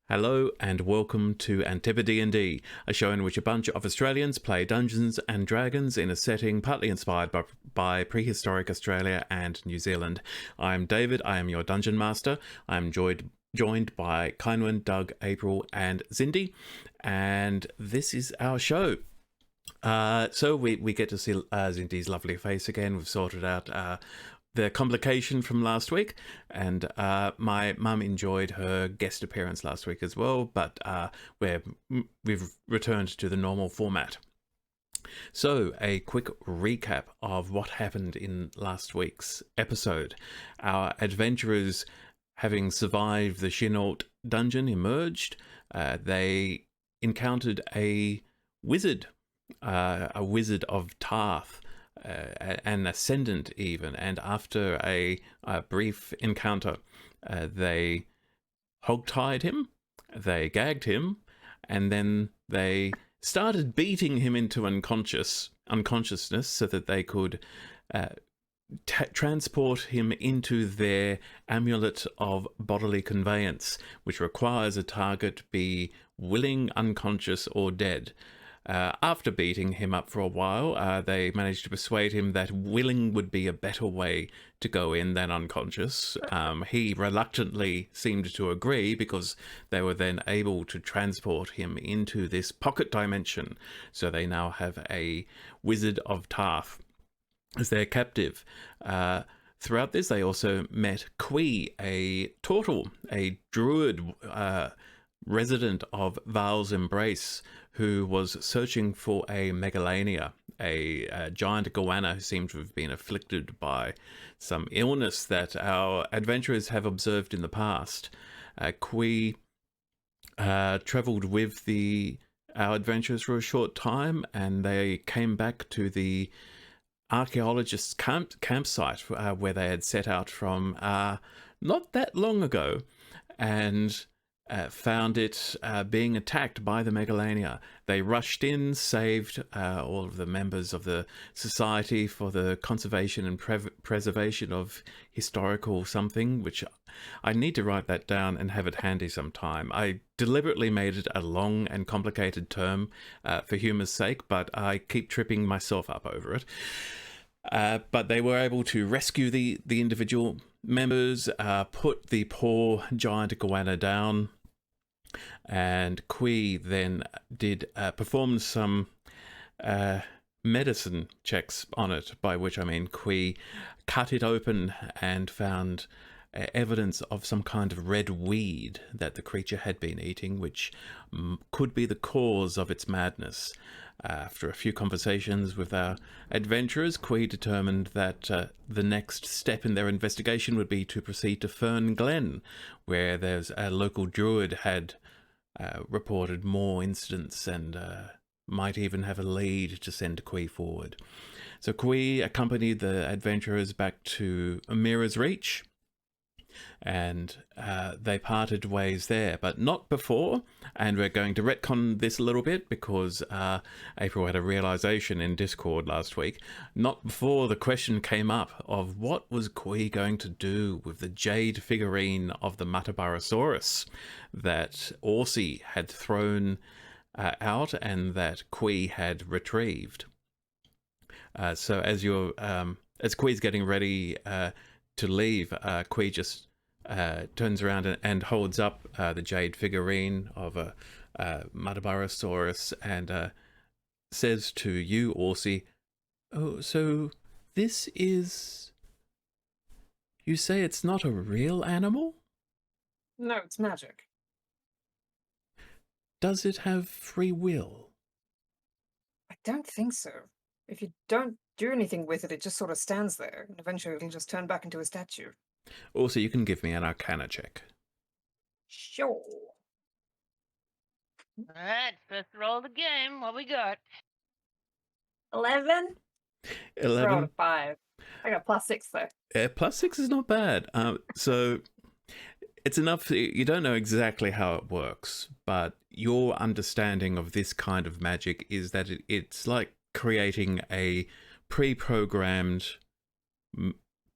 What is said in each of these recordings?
Hello and welcome to AntipoDnD, a show in which a bunch of Australians play Dungeons and Dragons in a setting partly inspired by prehistoric Australia and New Zealand. I'm David, I am your Dungeon Master. I'm joined by Kynwyn, Doug, April and Zindy, and this is our show. So we get to see Zindy's lovely face again. We've sorted out the complication from last week, and my mum enjoyed her guest appearance last week as well, but we've returned to the normal format. So a quick recap of what happened in last week's episode. Our adventurers, having survived the Shinault dungeon, emerged. They encountered a wizard of Tarth, an ascendant even, and after a brief encounter, they hogtied him, they gagged him, and then they started beating him into unconsciousness so that they could transport him into their amulet of bodily conveyance, which requires a target be willing, unconscious, or dead. After beating him up for a while, they managed to persuade him that willing would be a better way to go in than unconscious. He reluctantly seemed to agree because they were then able to transport him into this pocket dimension. So they now have a Wizard of Tarth as their captive. Throughout this, they also met Quee, a turtle, a druid resident of Val's Embrace, who was searching for a megalania, a giant goanna who seemed to have been afflicted by some illness that our adventurers have observed in the past. Quee travelled with our adventurers for a short time, and they came back to the archaeologist's campsite where they had set out from not that long ago, and found it being attacked by the megalania. They rushed in, saved all of the members of the Society for the Conservation and Preservation of Historical something, which I need to write that down and have it handy sometime. I deliberately made it a long and complicated term for humour's sake, but I keep tripping myself up over it. But they were able to rescue the individual members, put the poor giant goanna down, and Quee then did perform some medicine checks on it, by which I mean Quee cut it open and found evidence of some kind of red weed that the creature had been eating, which could be the cause of its madness. After a few conversations with our adventurers, Quee determined that the next step in their investigation would be to proceed to Fern Glen, where there's a local druid had reported more incidents and might even have a lead to send Quee forward. So Quee accompanied the adventurers back to Amira's Reach, and they parted ways there, but not before, and we're going to retcon this a little bit because April had a realization in Discord last week, not before the question came up of what was Quee going to do with the jade figurine of the Matabarosaurus that Orsi had thrown out and that Quee had retrieved. So as Quee's getting ready to leave, Quee just turns around and holds up the jade figurine of a Matabarosaurus and says to you, Orsi, "Oh, so this is... You say it's not a real animal? No, it's magic. Does it have free will?" I don't think so. If you don't do anything with it, it just sort of stands there, and eventually it'll just turn back into a statue. Also, you can give me an Arcana check. Sure. Alright, first roll of the game. What we got? 11? 11. Rolled a 5. I got +6 though. +6 is not bad. So it's enough. You don't know exactly how it works, but your understanding of this kind of magic is that it's like creating a pre-programmed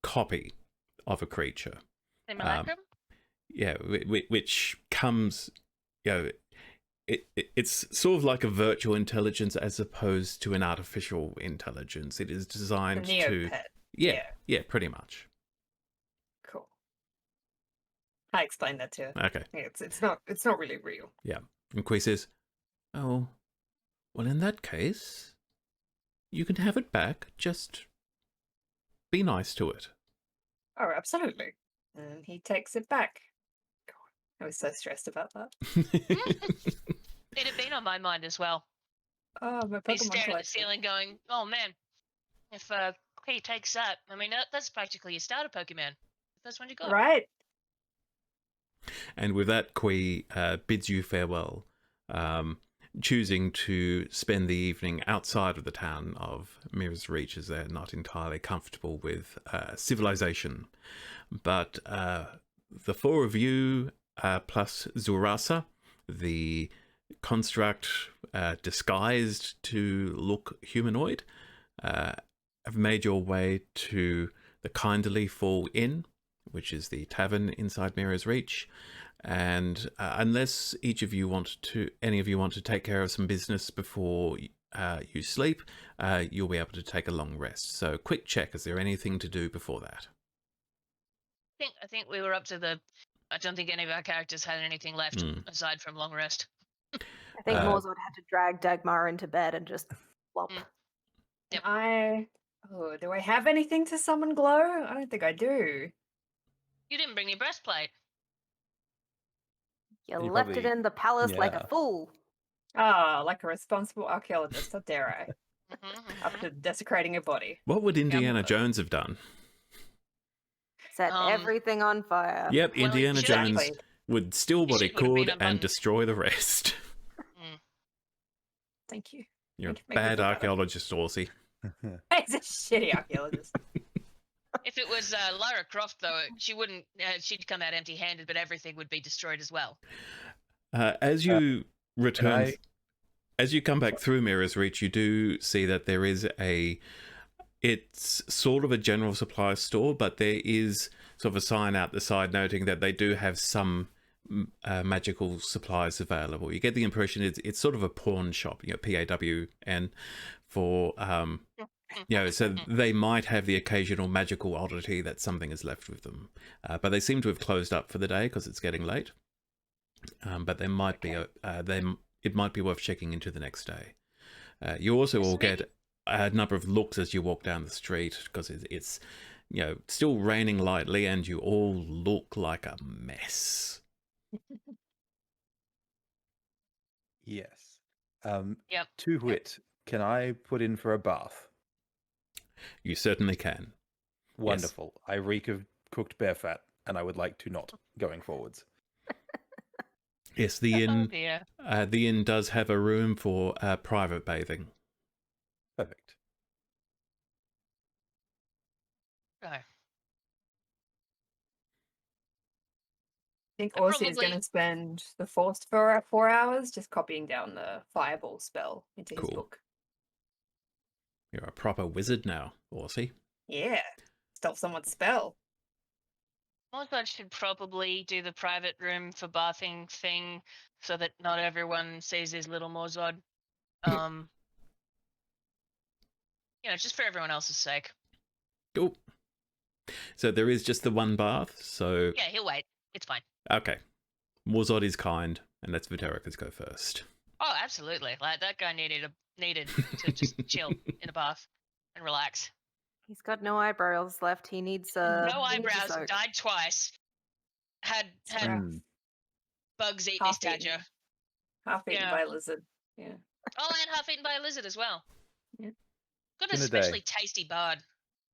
copy of a creature. Simulacrum? Yeah, which comes you know, it's sort of like a virtual intelligence as opposed to an artificial intelligence. It is The designed to, Neopet. yeah, pretty much. Cool. I explained that to her. Okay, Yeah, it's not really real. yeah. And Kui says, "Oh, well, in that case, you can have it back. Just be nice to it." Oh, absolutely. And he takes it back. God, I was so stressed about that. It had been on my mind as well. Oh, my He's Pokemon staring at the collection. ceiling going, oh man, if he takes that, I mean, that's practically a starter Pokemon. The first one you got. Right. And with that, Kui bids you farewell, choosing to spend the evening outside of the town of Mirror's Reach, as they're not entirely comfortable with civilization. But the four of you, plus Zurasa, the construct disguised to look humanoid, have made your way to the Kindly Fall Inn, which is the tavern inside Mirror's Reach. And unless any of you want to take care of some business before you sleep, you'll be able to take a long rest. So quick check, is there anything to do before that? I think we were up to the. I don't think any of our characters had anything left aside from long rest. I think Morzord had to drag Dagmar into bed and just flop. Yep. Do I have anything to summon glow? I don't think I do. You didn't bring your breastplate. You You left it probably- in the palace like yeah. a fool. Ah, like a responsible archaeologist, how dare I? Mm-hmm, Up to desecrating a body. What would Indiana Jones have done? Set everything on fire. Yep, well, Indiana Jones Exactly. would steal what he should have been could and unbuttoned. destroy the rest. Thank you. You're a Thank you for making me bad feel better. archaeologist, Horsey. He's a shitty archaeologist. If it was Lara Croft, though, she wouldn't. She'd come out empty-handed, but everything would be destroyed as well. As you return, I- as you come back through Mirror's Reach, you do see that there is it's sort of a general supply store, but there is sort of a sign out the side noting that they do have some magical supplies available. You get the impression it's sort of a pawn shop, PAWN, for so they might have the occasional magical oddity that something is left with them, but they seem to have closed up for the day because it's getting late. But there might be it might be worth checking into the next day. You also will get a number of looks as you walk down the street because it's still raining lightly and you all look like a mess. Yes. Yep. To wit, can I put in for a bath? You certainly can. Wonderful. I reek of cooked bear fat, and I would like to not going forwards. Yes, the Oh inn. dear. The inn does have a room for private bathing. Perfect. No. I think I Orsi is going probably- to spend the first 4 hours just copying down the fireball spell into his Cool. book. You're a proper wizard now, Orsi. Yeah. Stop someone's spell. Morzod should probably do the private room for bathing thing so that not everyone sees his little Morzod. Just for everyone else's sake. Cool. So there is just the one bath. So Yeah, he'll wait. It's fine. okay, Warzod is kind, and let's Viterica's go first. Oh, absolutely. Like that guy needed to just chill in a bath and relax. He's got no eyebrows left. He needs No he needs a eyebrows, soak. died twice. Had Mm. bugs eaten his Half-eaten. tadger. Half eaten Yeah. by a lizard. Yeah. Oh, and half eaten by a lizard as well. Yeah. Got an In a day. especially tasty bard.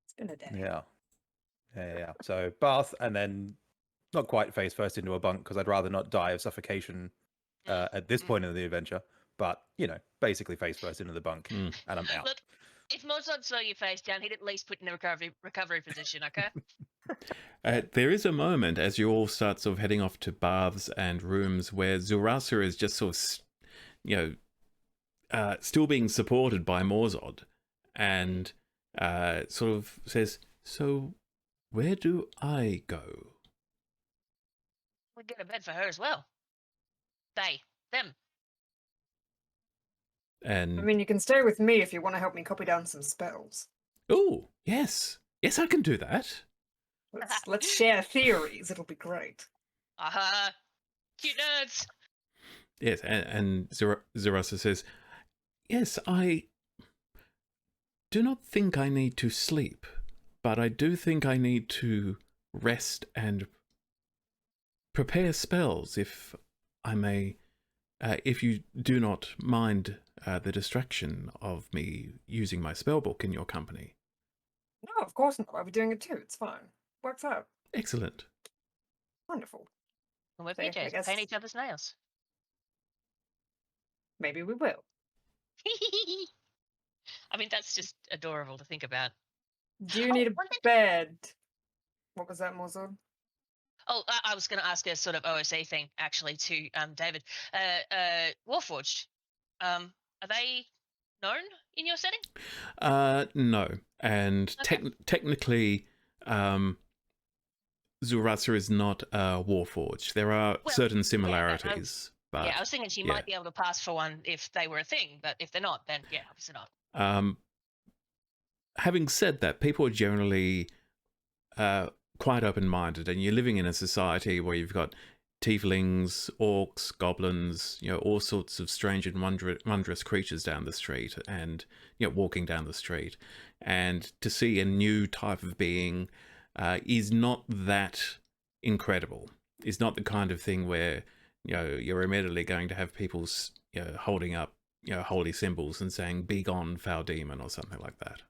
It's been a day. Yeah. So bath, and then not quite face first into a bunk because I'd rather not die of suffocation at this point in the adventure. But basically face first into the bunk, Mm. and I'm out. Look, if Morzod saw you face down, he'd at least put in the recovery position, okay? There is a moment as you all start sort of heading off to baths and rooms where Zurasa is just sort of, still being supported by Morzod, and sort of says, "So, where do I go?" We'd get a bed for her as well. They. Them. And I mean, you can stay with me if you want to help me copy down some spells. oh, yes, I can do that. Let's share theories. It'll be great. Aha. Cute nerds. Yes, and Zerasa says, yes, I do not think I need to sleep, but I do think I need to rest and prepare spells, if I may, if you do not mind the distraction of me using my spellbook in your company. No, of course not. I'll be doing it too. It's fine. Works out. Excellent. Wonderful. And we're So, I PJs. guess- Paint each other's nails. Maybe we will. I mean, that's just adorable to think about. Do you Oh, need a one thing- bed? What was that, Mozart? Oh, I was going to ask a sort of OSA thing, actually, to David. Warforged, are they known in your setting? No, and Okay. technically, Zurasa is not Warforged. There are Well, certain yeah, similarities, but Yeah, I was thinking she might be able to pass for one if they were a thing, but if they're not, then yeah, obviously not. Having said that, people are generally quite open-minded, and you're living in a society where you've got tieflings, orcs, goblins, all sorts of strange and wondrous creatures down the street, and walking down the street, and to see a new type of being is not that incredible. It's not the kind of thing where you're immediately going to have people holding up holy symbols and saying "Be gone, foul demon" or something like that.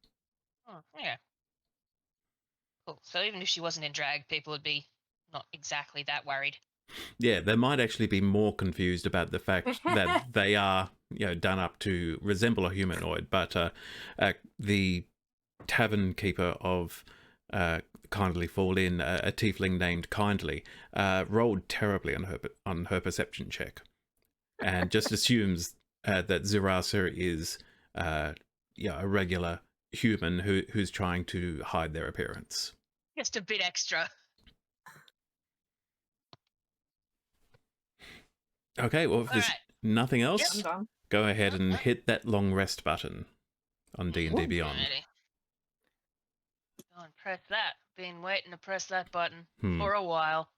Oh, yeah. Cool. So even if she wasn't in drag, people would be not exactly that worried. Yeah, they might actually be more confused about the fact that they are, done up to resemble a humanoid. But the tavern keeper of Kindly Fall In, a tiefling named Kindly, rolled terribly on her perception check, and just assumes that Zerasa is, a regular human who's trying to hide their appearance. Just a bit extra. Okay, well, if there's Alright. nothing else, I'm done. go ahead and hit that long rest button on D&D Beyond. Alrighty. Go and press that. Been waiting to press that button for a while.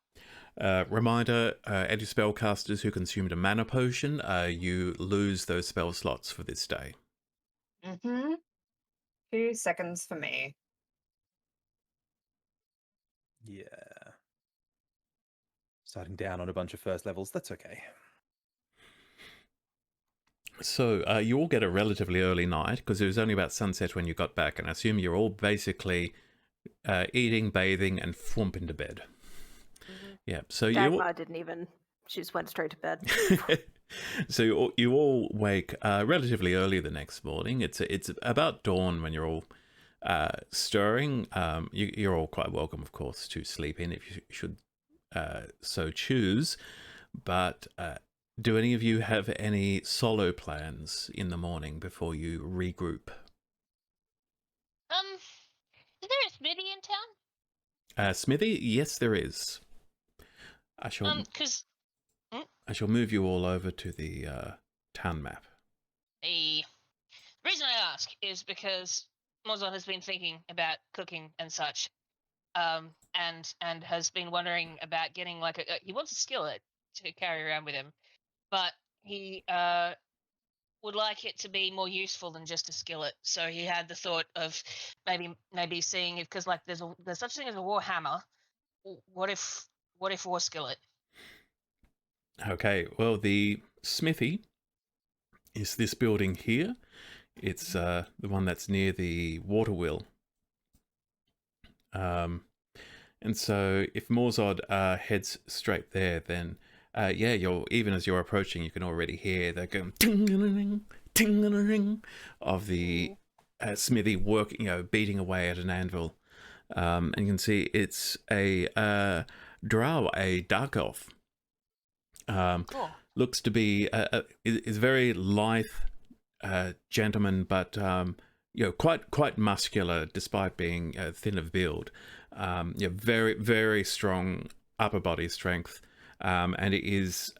Reminder, anti-spellcasters who consumed a mana potion, you lose those spell slots for this day. 2 seconds for me. Yeah. Starting down on a bunch of first levels, that's okay. So you all get a relatively early night, because it was only about sunset when you got back, and I assume you're all basically eating, bathing, and thwomp into bed. Yeah, so Dagmar didn't even. She just went straight to bed. So you all wake relatively early the next morning. It's about dawn when you're all stirring. You're all quite welcome, of course, to sleep in if you should so choose. But do any of you have any solo plans in the morning before you regroup? Is there a smithy in town? Smithy? Yes, there is. I shall move you all over to the town map. The reason I ask is because Mozart has been thinking about cooking and such, and has been wondering about getting like he wants a skillet to carry around with him, but he would like it to be more useful than just a skillet. So he had the thought of maybe seeing if, because like there's such thing as a war hammer. What if war skillet? Okay, well, the smithy is this building here. It's the one that's near the water wheel. And so if Morzod heads straight there, then even as you're approaching, you can already hear the going ting-a-ring, ting-a-ring of the smithy working, beating away at an anvil. And you can see it's a drow, a dark elf. Cool. Looks to be is very lithe gentleman, but quite muscular despite being thin of build. Very, very strong upper body strength, and it is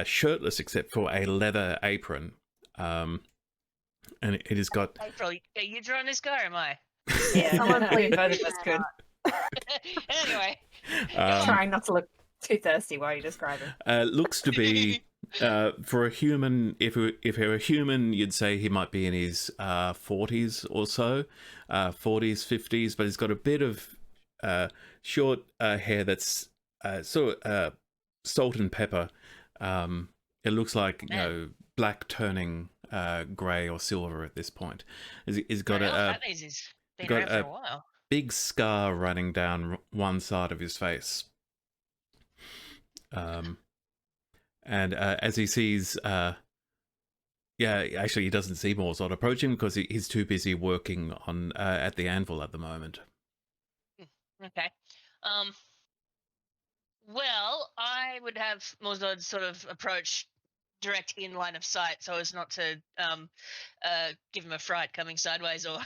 shirtless except for a leather apron, and it has got. April, are you drawing this guy or am I? Yeah, Someone I mean, please both of do us that could. Anyway, Trying not to look too thirsty while you describe him. Looks to be for a human. If you're a human, you'd say he might be in his 40s or so, 40s, 50s. But he's got a bit of short hair that's sort of salt and pepper. It looks like black turning grey or silver at this point. He's got that means he's been got around for a- a while. big scar running down one side of his face. And as he sees, actually he doesn't see Morzod approaching because he's too busy working on at the anvil at the moment. Okay. Well, I would have Morzod sort of approach direct in line of sight so as not to give him a fright coming sideways or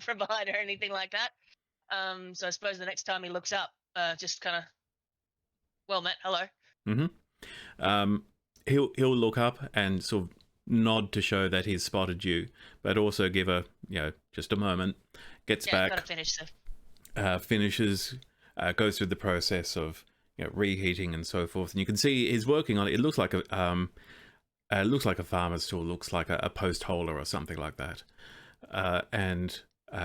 from behind or anything like that. So I suppose the next time he looks up, just kind of, well met, hello. He'll look up and sort of nod to show that he's spotted you, but also give a just a moment. Gets back, Gotta finish finishes, goes through the process of reheating and so forth, and you can see he's working on it. It looks like a farmer's tool, looks like a post holer or something like that, and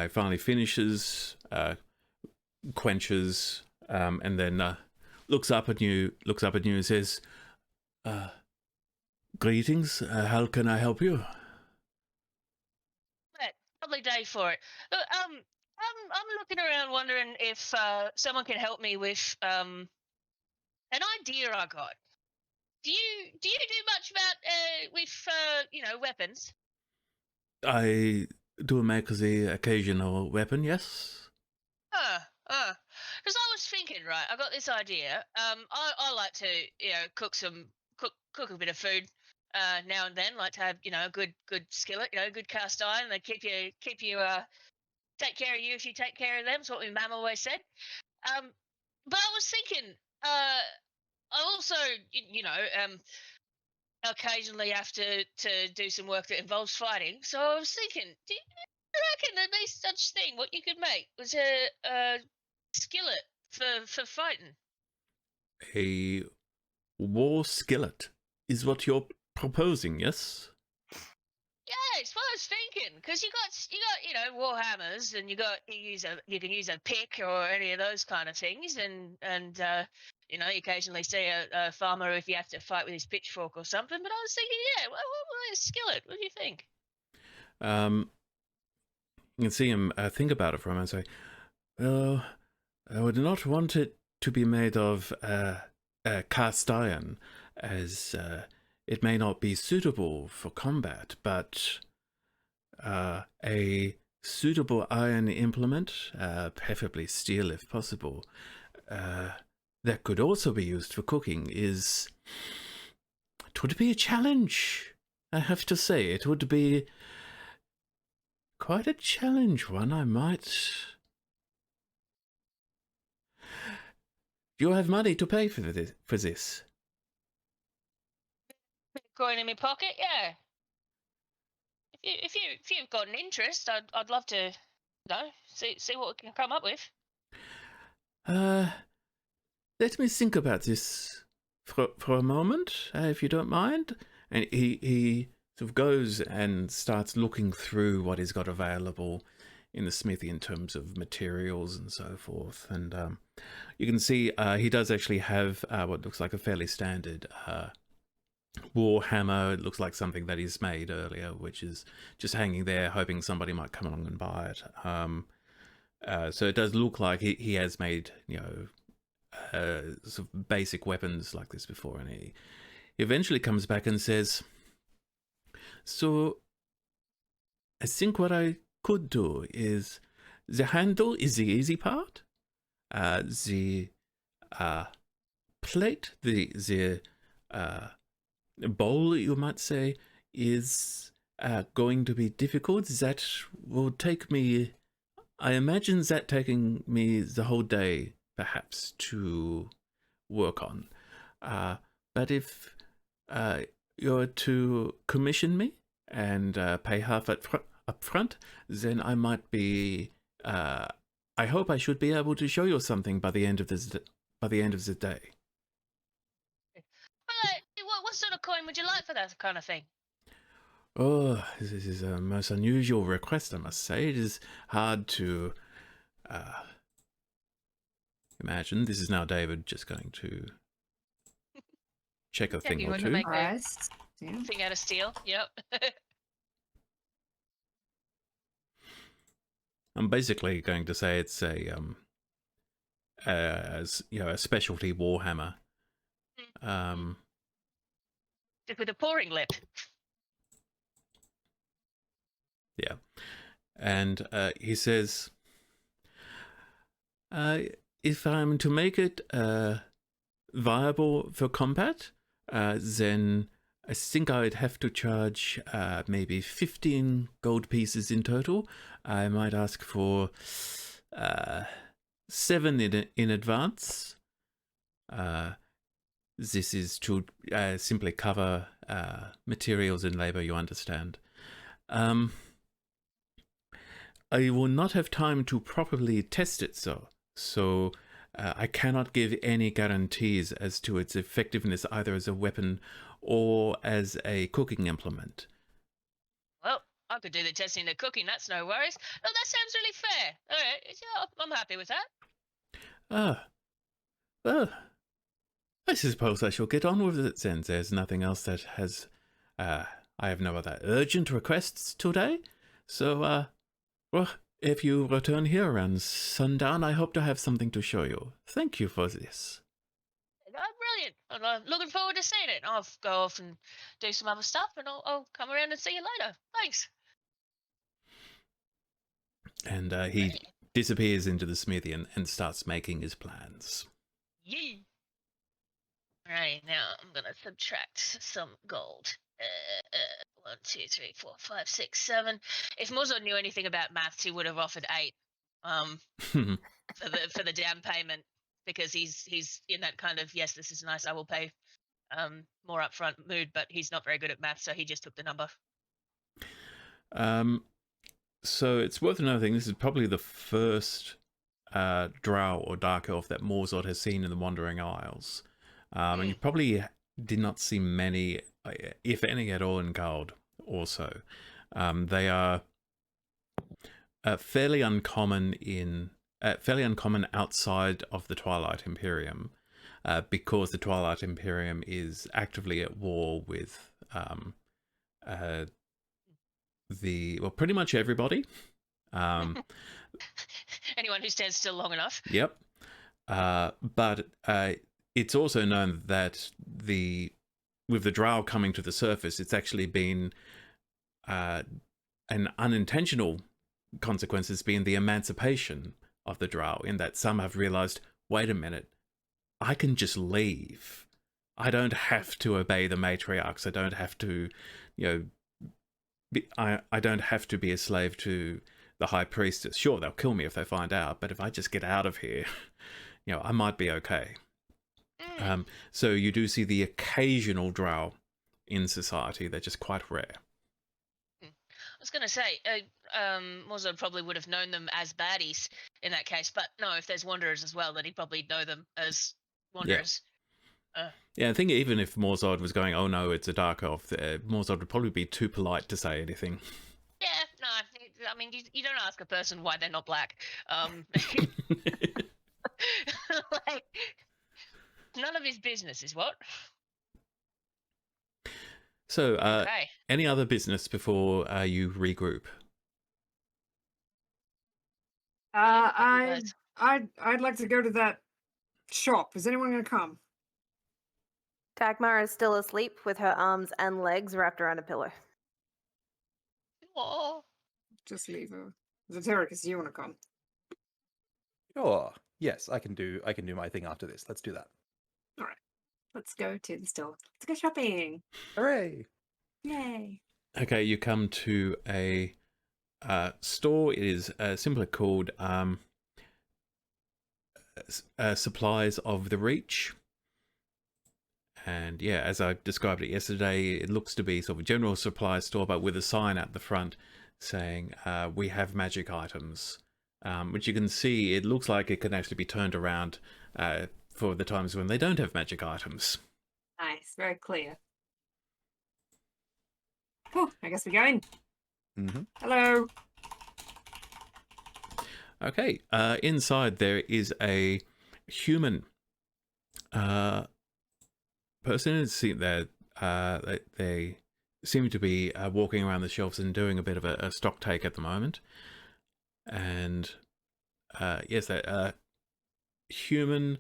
finally finishes, quenches, and then looks up at you and says, "Greetings. How can I help you?" Lovely day for it. Look, I'm looking around wondering if someone can help me with an idea I got. Do you do much about with weapons? I do make the occasional weapon, yes. Because I was thinking, right, I got this idea. I like to cook a bit of food now and then. Like to have a good skillet, good cast iron. They keep you take care of you if you take care of them. That's what my mum always said. But I was thinking, I also occasionally have to do some work that involves fighting. So I was thinking, do you reckon there'd be such thing? What you could make was a skillet for fighting. A war skillet is what you're proposing, yes? Yeah, it's what I was thinking. Because you got war hammers, and you can use a pick or any of those kind of things, and you occasionally see a farmer if you have to fight with his pitchfork or something. But I was thinking, what a skillet? What do you think? You can see him think about it for a moment and say, "Well, I would not want it to be made of cast iron, as it may not be suitable for combat, but a suitable iron implement, preferably steel if possible, that could also be used for cooking it would be a challenge, I have to say. It would be quite a challenge one, I might... Do you have money to pay for this? Coin in my pocket, yeah. If you've got an interest, I'd love to see what we can come up with. Let me think about this for a moment, if you don't mind. And he sort of goes and starts looking through what he's got available in the smithy in terms of materials and so forth. And you can see he does actually have what looks like a fairly standard war hammer. It looks like something that he's made earlier, which is just hanging there, hoping somebody might come along and buy it. So it does look like he has made, sort of basic weapons like this before, and he eventually comes back and says, "So I think what I could do is the handle is the easy part. The plate, the bowl, you might say, is going to be difficult. That will take me, I imagine that taking me the whole day, perhaps, to work on. But if you're to commission me and pay half up front, then I might be. I hope I should be able to show you something by the end of this. By the end of the day. Well, what sort of coin would you like for that kind of thing? Oh, this is a most unusual request, I must say. It is hard to imagine. This is now David just going to check a thing you or want to two. make Alright. Yeah. thing out of steel. Yep. I'm basically going to say it's a a specialty warhammer. Just with a pouring lip. Yeah, and he says, if I'm to make it viable for combat, then I think I'd have to charge maybe 15 gold pieces in total. I might ask for 7 in advance. This is to simply cover materials and labor, you understand. I will not have time to properly test it, so I cannot give any guarantees as to its effectiveness either as a weapon or as a cooking implement. Well, I could do the testing and the cooking. That's no worries. No, that sounds really fair. All right, yeah, I'm happy with that. I suppose I shall get on with it then. There's nothing else that has... I have no other urgent requests today, so, well, if you return here around sundown, I hope to have something to show you. Thank you for this. Brilliant. I'm looking forward to seeing it. I'll go off and do some other stuff, and I'll come around and see you later. Thanks. And he disappears into the smithy and starts making his plans. Yee. Right, now I'm going to subtract some gold. 1, 2, 3, 4, 5, 6, 7. If Mozart knew anything about maths, he would have offered 8 for the down payment, because he's in that kind of, yes, this is nice, I will pay more upfront mood, but he's not very good at maths, so he just took the number. So it's worth noting this is probably the first drow or dark elf that Morzod has seen in the Wandering Isles. And you probably did not see many, if any at all, in Gald also. They are fairly uncommon outside of the Twilight Imperium, because the Twilight Imperium is actively at war with pretty much everybody. Anyone who stands still long enough. Yep. But it's also known that with the drow coming to the surface, it's actually been an unintentional consequence has been the emancipation of the drow, in that some have realized, wait a minute, I can just leave. I don't have to obey the matriarchs. I don't have to, I don't have to be a slave to the high priestess. Sure, they'll kill me if they find out, but if I just get out of here, I might be okay. So you do see the occasional drow in society. They're just quite rare. I was going to say, Mozart probably would have known them as baddies in that case, but no, if there's wanderers as well, then he'd probably know them as wanderers. Yeah, I think even if Morzod was going, oh no, it's a dark elf, Morzod would probably be too polite to say anything. Yeah, no, I mean, you don't ask a person why they're not black. Like, none of his business is what? So, Okay. Any other business before you regroup? I'd like to go to that shop. Is anyone going to come? Dagmar is still asleep with her arms and legs wrapped around a pillow. Oh, Just leave her. Zotericus, you want to come? Sure. Yes, I can do my thing after this. Let's do that. All right. Let's go to the store. Let's go shopping. Hooray! Yay. Okay, you come to a store. It is simply called Supplies of the Reach. And yeah, as I described it yesterday, it looks to be sort of a general supply store, but with a sign at the front saying, we have magic items, which you can see, it looks like it can actually be turned around for the times when they don't have magic items. Nice, very clear. Cool, I guess we go in. Mm-hmm. Hello. Okay, inside there is a human person. They seem to be walking around the shelves and doing a bit of a stock take at the moment. And yes, that human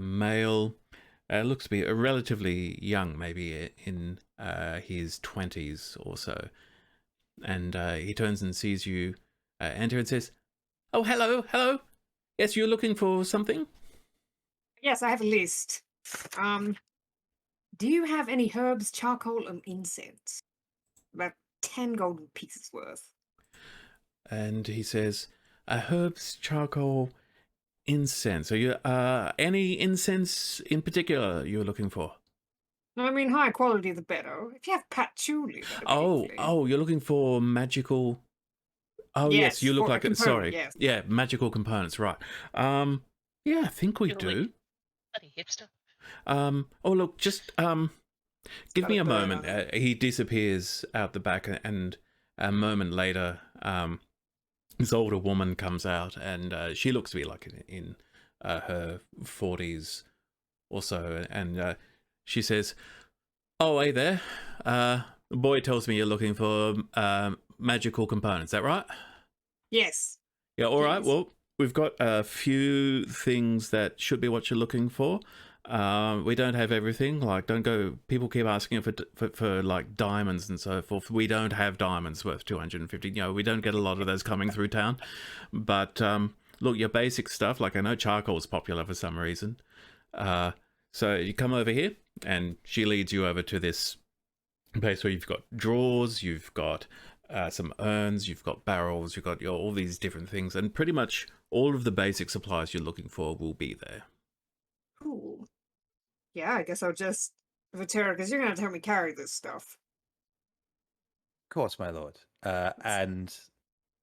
male looks to be relatively young, maybe in his 20s or so. And he turns and sees you enter and says, "Oh, hello, hello. Yes, you're looking for something?" Yes, I have a list. Do you have any herbs, charcoal, and incense? About 10 golden pieces worth. And he says, "Herbs, charcoal, incense. Are you any incense in particular you're looking for?" No, I mean, higher quality the better. If you have patchouli, that'd be lovely. Oh, you're looking for magical. Oh yes, you look for a like component, sorry. yes. Yeah, magical components, right? Yeah, I think we You're do. like- Bloody hipster. Oh look, just give got me a a burn moment. on He disappears out the back, and a moment later, this older woman comes out, and she looks to be like in her 40s or so, and she says, "Oh, hey there. The boy tells me you're looking for magical components. Is that right?" Yes. Yeah, all right. Please. Well, we've got a few things that should be what you're looking for. We don't have everything. Like, don't go. People keep asking for like diamonds and so forth. We don't have diamonds worth 250. You know, we don't get a lot of those coming through town. But look, your basic stuff. Like, I know charcoal is popular for some reason. So you come over here, and she leads you over to this place where you've got drawers, you've got some urns, you've got barrels, you've got all these different things, and pretty much all of the basic supplies you're looking for will be there. Cool. Yeah, I guess I'll just... Vatera, because you're going to help me carry this stuff. Of course, my lord. And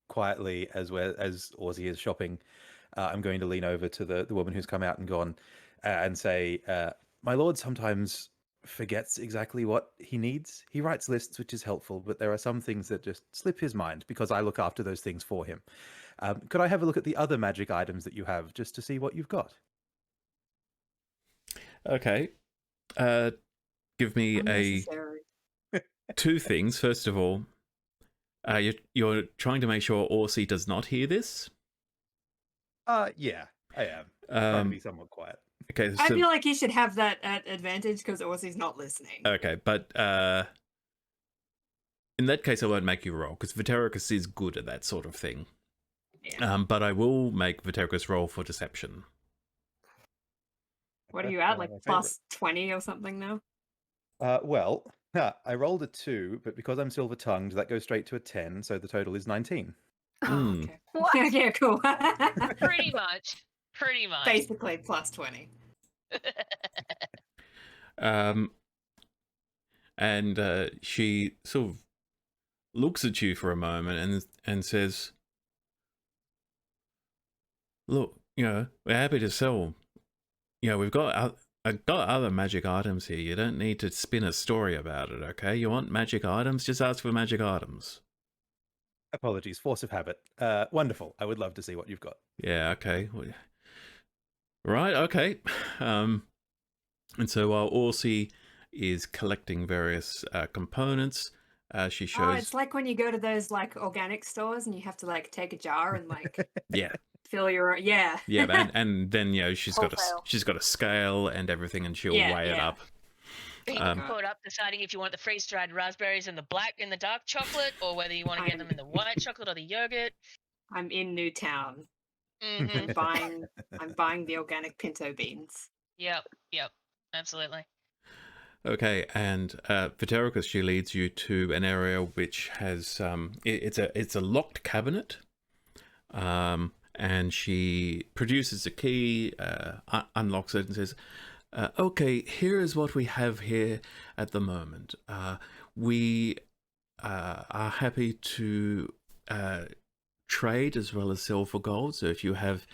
quietly, as Ozzy is shopping, I'm going to lean over to the woman who's come out and gone and say, "My lord sometimes forgets exactly what he needs. He writes lists, which is helpful, but there are some things that just slip his mind because I look after those things for him. Could I have a look at the other magic items that you have just to see what you've got?" Okay. Give me Unnecessary. two things. First of all, you're trying to make sure Orsi does not hear this. Yeah, I am. Trying to be somewhat quiet. Okay, I so, feel like he should have that at advantage because Orsi's not listening. okay, but in that case, I won't make you roll because Vitericus is good at that sort of thing. Yeah. But I will make Vitericus roll for deception. What are you That's at? one Like of my plus 20 or something now? Well, I rolled a 2, but because I'm silver-tongued, that goes straight to a 10, so the total is 19. Oh, Mm. okay. What? Yeah, cool. Pretty much. Pretty much. Basically plus 20. And she sort of looks at you for a moment and says, "Look, we're happy to sell. We've got other magic items here. You don't need to spin a story about it, okay? You want magic items? Just ask for magic items." Apologies, force of habit. Wonderful. I would love to see what you've got. Yeah, okay. Right, okay. And so while Orsi is collecting various components, she Oh, shows... it's like when you go to those like organic stores and you have to like take a jar and like Yeah. fill your... Yeah. Yeah, and then she's got Wholesale. a scale and everything, and she'll Yeah, weigh it yeah. up. You Um, can put up deciding if you want the freeze-dried raspberries in the dark chocolate, or whether you want to get them in the white chocolate or the yogurt. I'm in Newtown. Mm-hmm. I'm buying the organic pinto beans. Yep, absolutely. Okay, and Vitericus, she leads you to an area which has it's a locked cabinet, and she produces a key, unlocks it, and says, Okay, here is what we have here at the moment. We are happy to trade as well as sell for gold. So if you have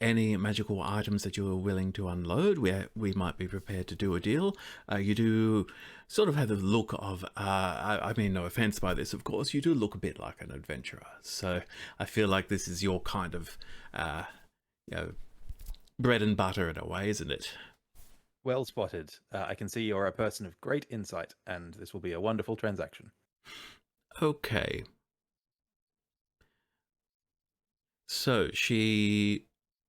any magical items that you are willing to unload, we might be prepared to do a deal. You do sort of have the look of, I mean, no offense by this, of course, you do look a bit like an adventurer. So I feel like this is your kind of, bread and butter in a way, isn't it? Well spotted. I can see you're a person of great insight, and this will be a wonderful transaction. Okay. So she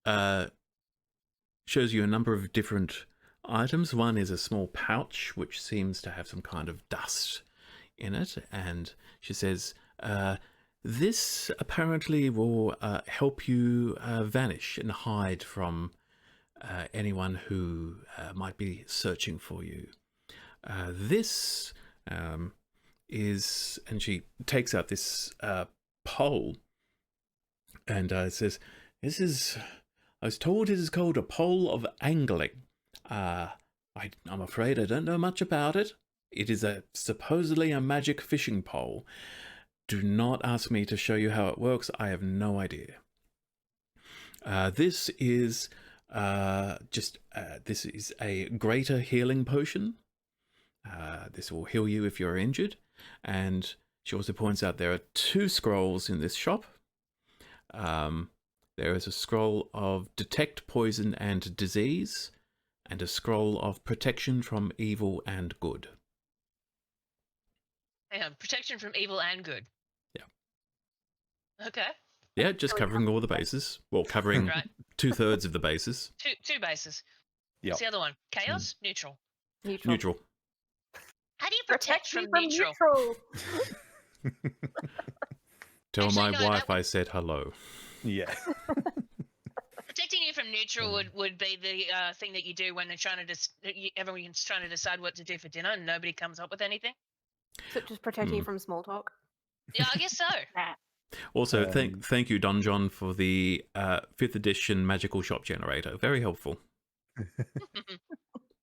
shows you a number of different items. One is a small pouch which seems to have some kind of dust in it, and she says, this apparently will help you vanish and hide from anyone who might be searching for you. This is, and she takes out this pole and says, this is, I was told it is called a pole of angling. I'm afraid I don't know much about it. It is supposedly a magic fishing pole. Do not ask me to show you how it works. I have no idea. This is this is a greater healing potion. This will heal you if you're injured. And she also points out there are 2 scrolls in this shop. There is a scroll of Detect Poison and Disease, and a scroll of Protection from Evil and Good. Hang on, protection from evil and good. Yeah. Okay. Yeah, just covering all the bases. Well, covering Right. 2/3 of the bases. Two bases. Yep. What's the other one? Chaos? Neutral. Neutral. How do you protect me from from neutral? Tell Actually, my no, that wife would- I said hello. Yeah. Protecting you from neutral would be the thing that you do when they're trying to everyone's trying to decide what to do for dinner and nobody comes up with anything. So just protecting you from small talk. Yeah, I guess so. Also, thank you, Don John, for the 5th edition magical shop generator. Very helpful.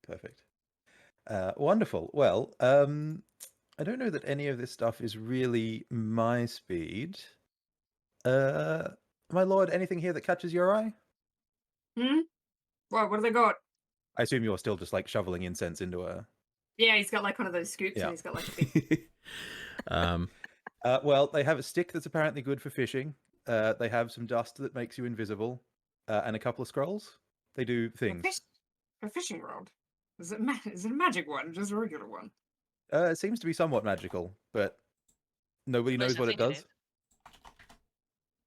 Perfect. Wonderful. Well, I don't know that any of this stuff is really my speed. My lord, anything here that catches your eye? What have they got? I assume you're still just like shoveling incense into a... Yeah, he's got like one of those scoops Yeah. and he's got like a big... Well, they have a stick that's apparently good for fishing. They have some dust that makes you invisible, and a couple of scrolls. They do things. A fishing rod? Is it a magic one? Just a regular one? It seems to be somewhat magical, but nobody knows what it does.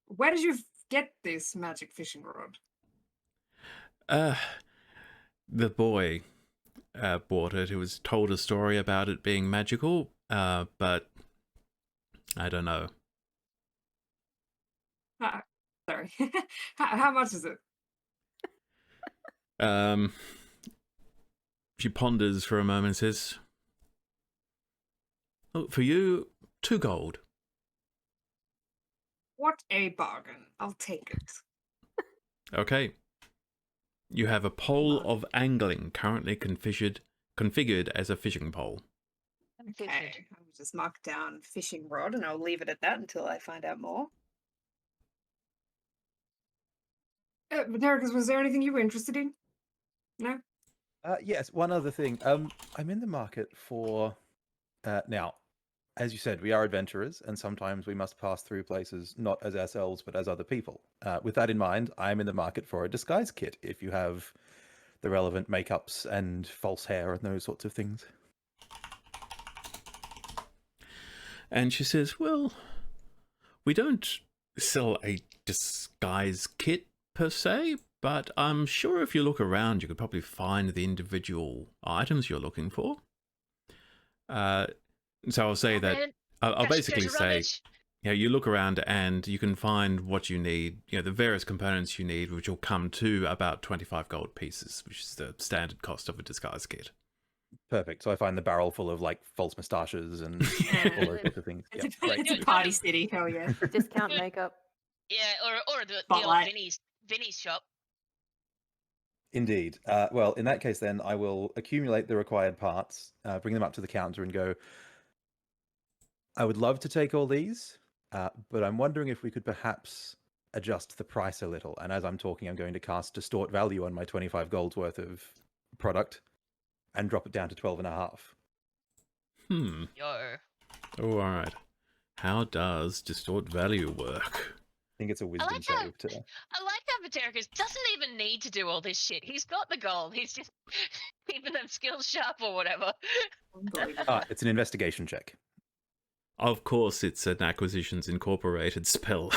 Where did you get this magic fishing rod? The boy bought it. He was told a story about it being magical, but I don't know. Sorry. How much is it? She ponders for a moment and says, oh, for you, 2 gold. What a bargain. I'll take it. Okay. You have a pole of angling currently configured as a fishing pole. Okay. I'll just mark down fishing rod and I'll leave it at that until I find out more. Derek, was there anything you were interested in? No? Yes, one other thing. I'm in the market for... now, as you said, we are adventurers, and sometimes we must pass through places not as ourselves, but as other people. With that in mind, I'm in the market for a disguise kit, if you have the relevant makeups and false hair and those sorts of things. And she says, well, we don't sell a disguise kit per se, but I'm sure if you look around, you could probably find the individual items you're looking for. So I'll say that, I'll basically say, you look around and you can find what you need, the various components you need, which will come to about 25 gold pieces, which is the standard cost of a disguise kit. Perfect. So I find the barrel full of like false moustaches and all those sorts of things. It's a party city, hell yeah. Discount makeup. Yeah, or the old Spotlight. Vinny's shop. Indeed. Well, in that case, then I will accumulate the required parts, bring them up to the counter, and go. I would love to take all these, but I'm wondering if we could perhaps adjust the price a little. And as I'm talking, I'm going to cast Distort Value on my 25 gold's worth of product and drop it down to 12.5. Yo. Oh, all right. How does Distort Value work? I think it's a wisdom like how- save to. I like how Vatericus doesn't even need to do all this shit. He's got the gold. He's just keeping them skills sharp or whatever. Unbelievable. It's an investigation check. Of course, it's an Acquisitions Incorporated spell.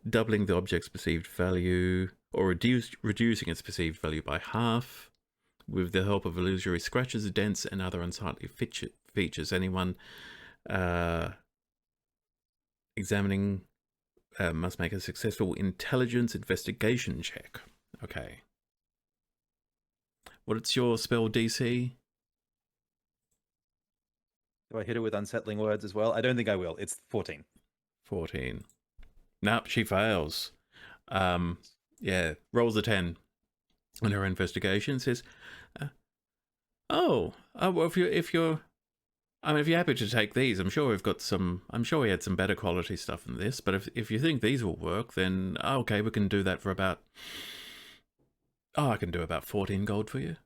Doubling the object's perceived value, or reducing its perceived value by half, with the help of illusory scratches, dents, and other unsightly features. Anyone examining must make a successful intelligence investigation check. Okay. What's your spell DC? Do I hit her with unsettling words as well? I don't think I will. It's 14. 14. Nope, she fails. Yeah, rolls a 10 on her investigation. Says, well, if you're happy to take these, I'm sure we had some better quality stuff than this. But if you think these will work, then okay, we can do that for about. I can do about 14 gold for you.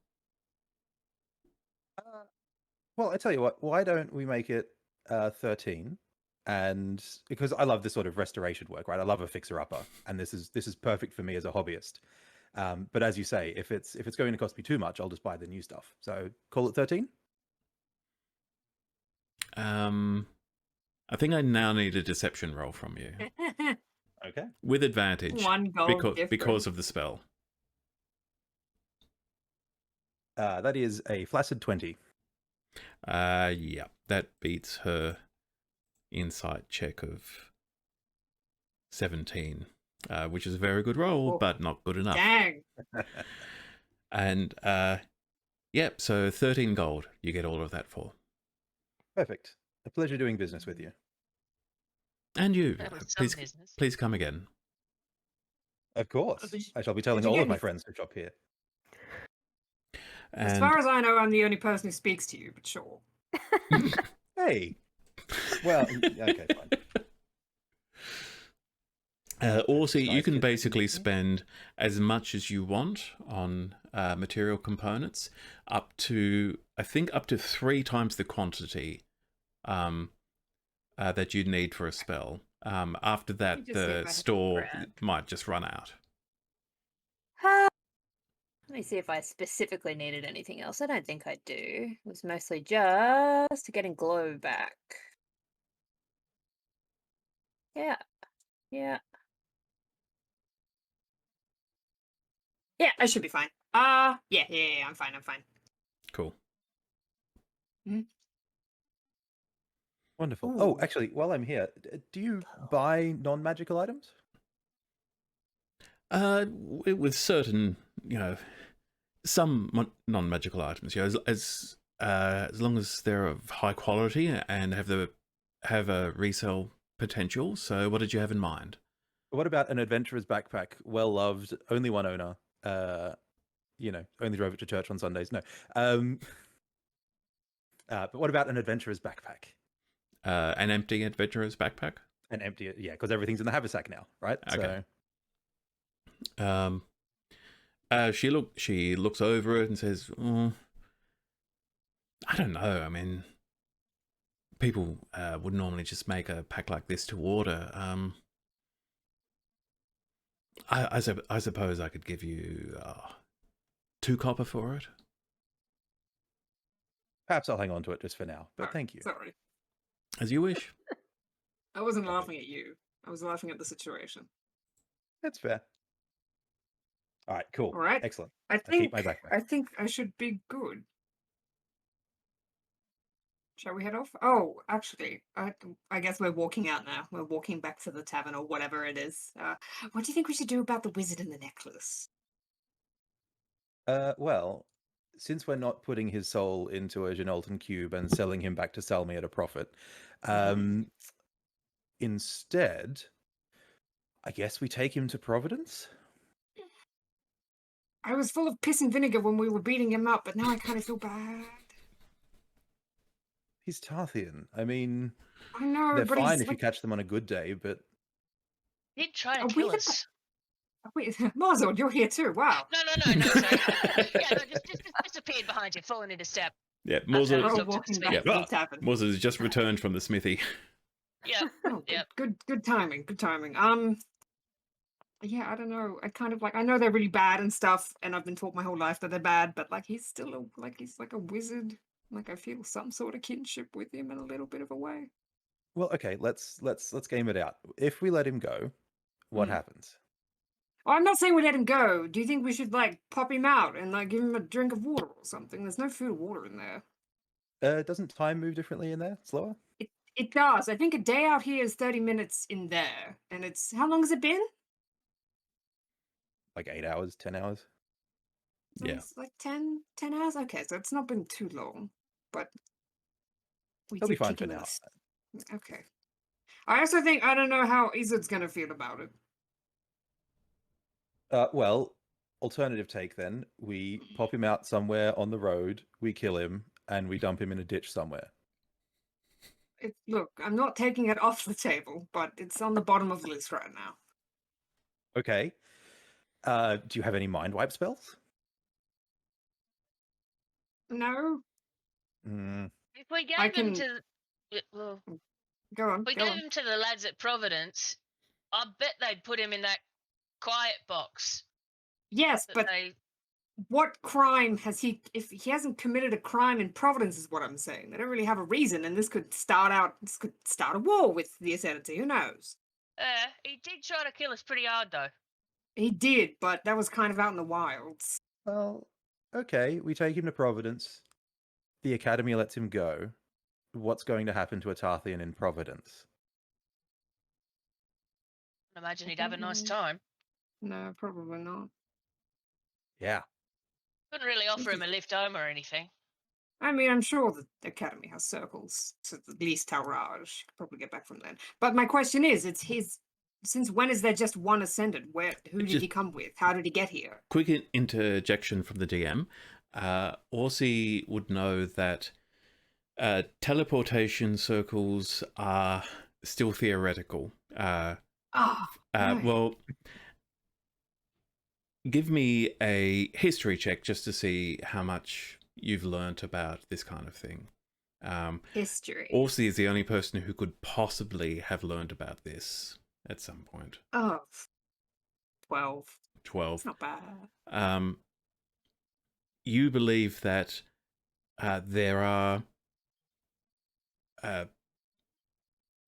Well, I tell you what. Why don't we make it 13? And because I love this sort of restoration work, right? I love a fixer-upper, and this is perfect for me as a hobbyist. But as you say, if it's going to cost me too much, I'll just buy the new stuff. So call it 13. I think I now need a deception roll from you Okay. with advantage. One gold because of the spell. That is a flaccid 20. Yeah, that beats her insight check of 17, which is a very good roll, but not good enough. Dang. And yep, so 13 gold. You get all of that for. Perfect. A pleasure doing business with you. And you, That was some business. please come again. Of course. I shall be telling Did you all get of my any- friends who shop here. As And far as I know, I'm the only person who speaks to you, but sure. Hey. Well, okay, fine. also, you Nice can kid. basically spend as much as you want on material components, up to 3 times the quantity that you'd need for a spell. After that, me just see if I the have store grab. might just run out. Let me see if I specifically needed anything else. I don't think I do. It was mostly just getting glow back. Yeah. Yeah. Yeah, I should be fine. Yeah, I'm fine. Cool. Wonderful. Ooh. Oh, actually, while I'm here, do you buy non-magical items? With certain, some non-magical items, as long as they're of high quality and have a resale potential. So, what did you have in mind? What about an adventurer's backpack? Well loved, only one owner. Only drove it to church on Sundays. No. But what about an adventurer's backpack? An empty adventurer's backpack. An empty, yeah, because everything's in the haversack now, right? Okay. So, She looks over it and says, I don't know. I mean, people would normally just make a pack like this to order. I suppose I could give you 2 copper for it. perhaps I'll hang on to it just for now. But Alright, thank you. Sorry. As you wish. I wasn't laughing at you. I was laughing at the situation. That's fair. All right, cool. All right. Excellent. I keep think my backpack. I think I should be good. Shall we head off? Oh, actually, I guess we're walking out now. We're walking back to the tavern or whatever it is. What do you think we should do about the wizard and the necklace? Well, since we're not putting his soul into a Genolton cube and selling him back to Salmi at a profit, instead, I guess we take him to Providence? I was full of piss and vinegar when we were beating him up, but now I kind of feel bad. He's Tarthian. I mean, I know, they're but fine he's if you catch them on a good day, but He did try to Are we kill the us. Wait, Marzod, you're here too. Wow. No, sorry. Yeah, no, just disappeared behind you, falling into step. Yeah, We're We're all Morza, all talk to walking the back Yeah. to the tavern. Morza has just returned from the smithy. Yeah, Oh, Yep. good timing. Good timing. Yeah, I don't know. I kind of like. I know they're really bad and stuff, and I've been taught my whole life that they're bad. But like, he's still he's like a wizard. Like, I feel some sort of kinship with him in a little bit of a way. well, okay, let's game it out. If we let him go, what Mm. happens? Well, I'm not saying we let him go. Do you think we should like pop him out and like give him a drink of water or something? There's no food or water in there. Doesn't time move differently in there? Slower? It does. I think a day out here is 30 minutes in there, and it's how long has it been? Like 8 hours, 10 hours? So Yeah. it's like 10 hours. Okay, so it's not been too long, but we He'll be did fine kick for him in now. Okay. I also think I don't know how Izud's gonna feel about it. Well, alternative take then. We pop him out somewhere on the road, we kill him, and we dump him in a ditch somewhere. Look, I'm not taking it off the table, but it's on the bottom of the list right now. Okay. Do you have any mind wipe spells? No, Mm, If we I gave him can- to, well, go on. if we Go gave on. him to the lads at Providence, I bet they'd put him in that quiet box. Yes, That but they, what crime has he? If he hasn't committed a crime in Providence, is what I'm saying. They don't really have a reason, and this could start a war with the Ascendancy. Who knows? he did try to kill us pretty hard though. He did, but that was kind of out in the wilds. well, okay, we take him to Providence. The Academy lets him go. What's going to happen to a Tarthian in Providence? I imagine he'd have a nice time. No, probably not. Yeah. Couldn't really offer him a lift home or anything. I mean, I'm sure the Academy has circles to at least Tauraj. Could probably get back from then. But my question is, it's his. Since when is there just one Ascendant? Who did he come with? How did he get here? Quick interjection from the DM. Orsi would know that teleportation circles are still theoretical. Right. Well, give me a history check just to see how much you've learnt about this kind of thing. History. Orsi is the only person who could possibly have learned about this at some point. Oh, 12. 12. It's not bad. You believe that there are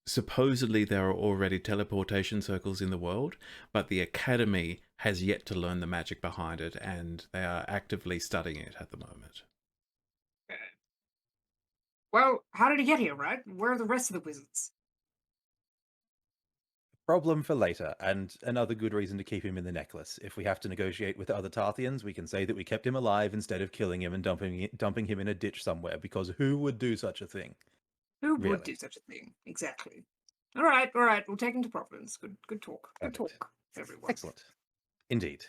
supposedly there are already teleportation circles in the world, but the Academy has yet to learn the magic behind it, and they are actively studying it at the moment. Okay. Well, how did he get here, right? Where are the rest of the wizards? Problem for later, and another good reason to keep him in the necklace. If we have to negotiate with other Tarthians, we can say that we kept him alive instead of killing him and dumping him in a ditch somewhere, because who would do such a thing? Who Really? would do such a thing? Exactly. All right. We'll take him to Providence. Good talk. Good Perfect. talk, everyone. Excellent. Indeed.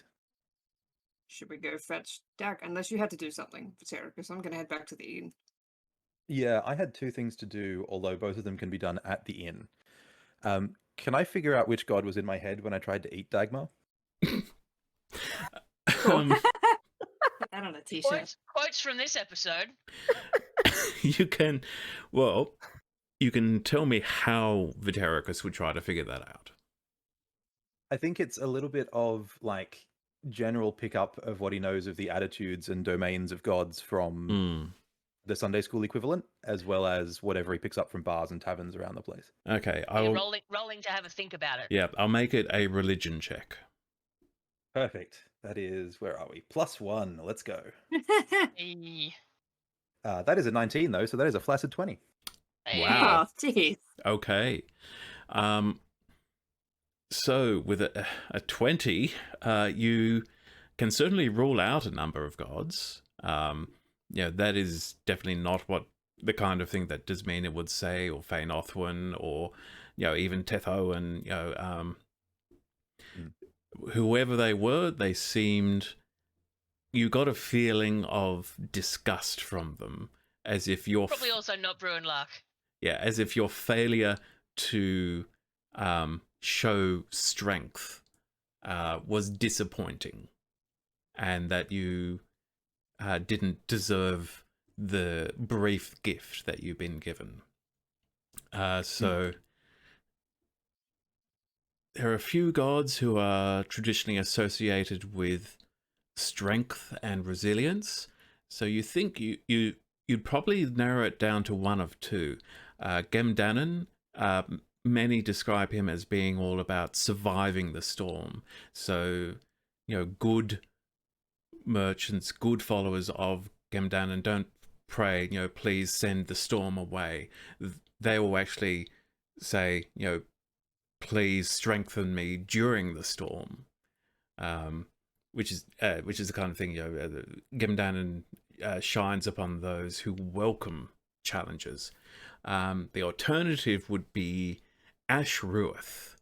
Should we go fetch Dak? Unless you had to do something for Sarah, because I'm going to head back to the inn. Yeah, I had 2 things to do, although both of them can be done at the inn. Can I figure out which god was in my head when I tried to eat Dagmar? Um, Put that on a t-shirt. Quotes from this episode. you can tell me how Vitericus would try to figure that out. I think it's a little bit of like general pickup of what he knows of the attitudes and domains of gods from the Sunday school equivalent, as well as whatever he picks up from bars and taverns around the place. Okay, Yeah, rolling to have a think about it. Yeah, I'll make it a religion check. Perfect. That is, where are we? +1. Let's go. Eh, That is a 19 though, so that is a flaccid 20. Wow. Oh, jeez. Okay. So with a 20, you can certainly rule out a number of gods. That is definitely not what the kind of thing that Desmina would say, or Fain Othwin, or even Tethoan. whoever they were, they seemed... You got a feeling of disgust from them, as if your Probably also not Bruin luck. as if your failure to show strength was disappointing, and that you didn't deserve the brief gift that you've been given. So there are a few gods who are traditionally associated with strength and resilience. So you think you'd probably narrow it down to one of two. Gemdanen, many describe him as being all about surviving the storm. So, good merchants, good followers of Gemdanen don't pray, please send the storm away. They will actually say, please strengthen me during the storm. Which is the kind of thing, Gemdanen shines upon those who welcome challenges. The alternative would be Ashruath,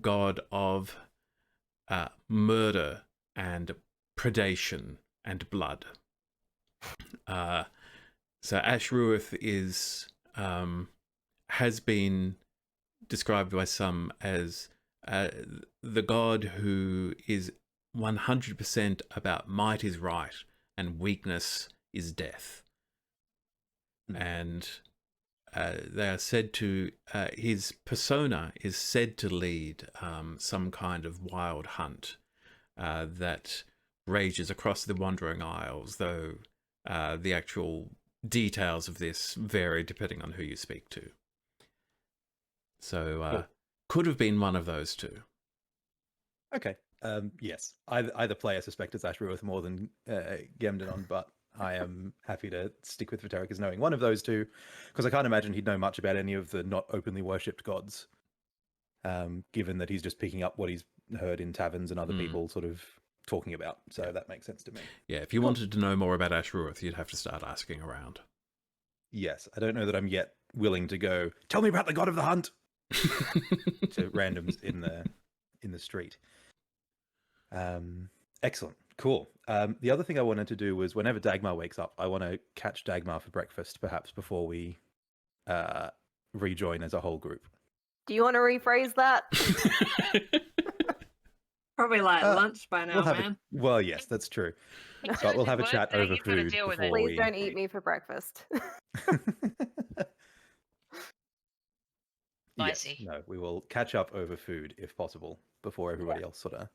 god of murder and predation and blood. So Ashruath has been described by some as the god who is 100% about might is right and weakness is death. And they are said to, his persona is said to lead some kind of wild hunt that rages across the Wandering Isles, though the actual details of this vary depending on who you speak to. So could have been one of those two. Okay. Yes. Either player suspect it's Ashruath more than Gemdanon, but I am happy to stick with Viteric as knowing one of those two, because I can't imagine he'd know much about any of the not openly worshipped gods, given that he's just picking up what he's heard in taverns and other people sort of talking about. So that makes sense to me. Yeah, if you wanted to know more about Ashruath, you'd have to start asking around. Yes. I don't know that I'm yet willing to go, tell me about the god of the hunt, to randoms in the street. Excellent. Cool. The other thing I wanted to do was whenever Dagmar wakes up, I want to catch Dagmar for breakfast, perhaps before we rejoin as a whole group. Do you want to rephrase that? Probably like lunch by now, man. Well, yes, that's true. But we'll have a chat over You've got to food deal with before it. Please don't eat me for breakfast. Yes, Spicy. no, we will catch up over food if possible before everybody else sort of.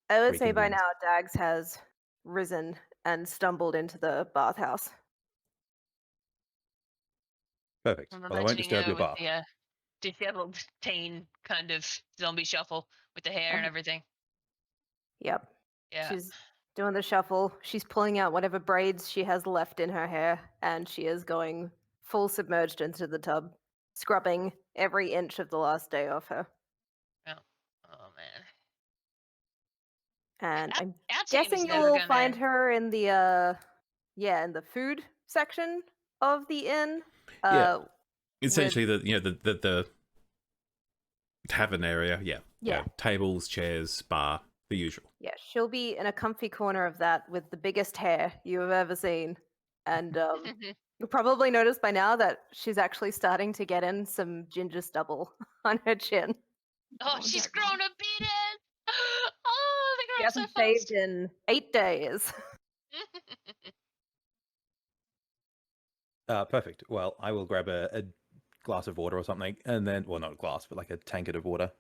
I would say by reconvenes. now Dags has risen and stumbled into the bathhouse. Perfect. I'm Well, I won't imagining disturb her your with bath. the disheveled teen kind of zombie shuffle with the hair and everything. Yep. Yeah. She's doing the shuffle. She's pulling out whatever braids she has left in her hair, and she is going full submerged into the tub, scrubbing every inch of the last day off her. Oh man. And I'm Our team's guessing never you'll gonna... find her in the in the food section of the inn. Yeah. Essentially, the tavern area. Yeah. Tables, chairs, bar, the usual. Yeah, she'll be in a comfy corner of that with the biggest hair you have ever seen. And you'll probably notice by now that she's actually starting to get in some ginger stubble on her chin. Oh, she's grown a beard. Oh, they She grow up so hasn't shaved fast. in 8 days. Perfect. Well, I will grab a glass of water or something, and then, well, not a glass, but like a tankard of water.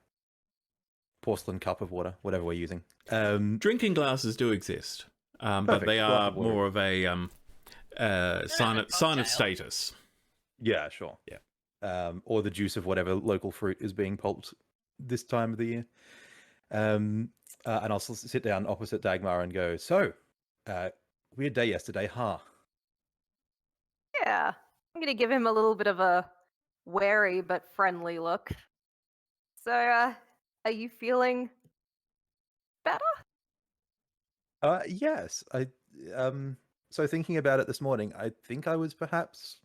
Porcelain cup of water, whatever we're using. Drinking glasses do exist, but Perfect. they Glass are of water. more of a sign cocktail. of status. Yeah, sure. Yeah. Or the juice of whatever local fruit is being pulped this time of the year. And I'll sit down opposite Dagmar and go, so, weird day yesterday, huh? Yeah. I'm going to give him a little bit of a wary but friendly look. So, are you feeling better? Yes. So thinking about it this morning, I think I was perhaps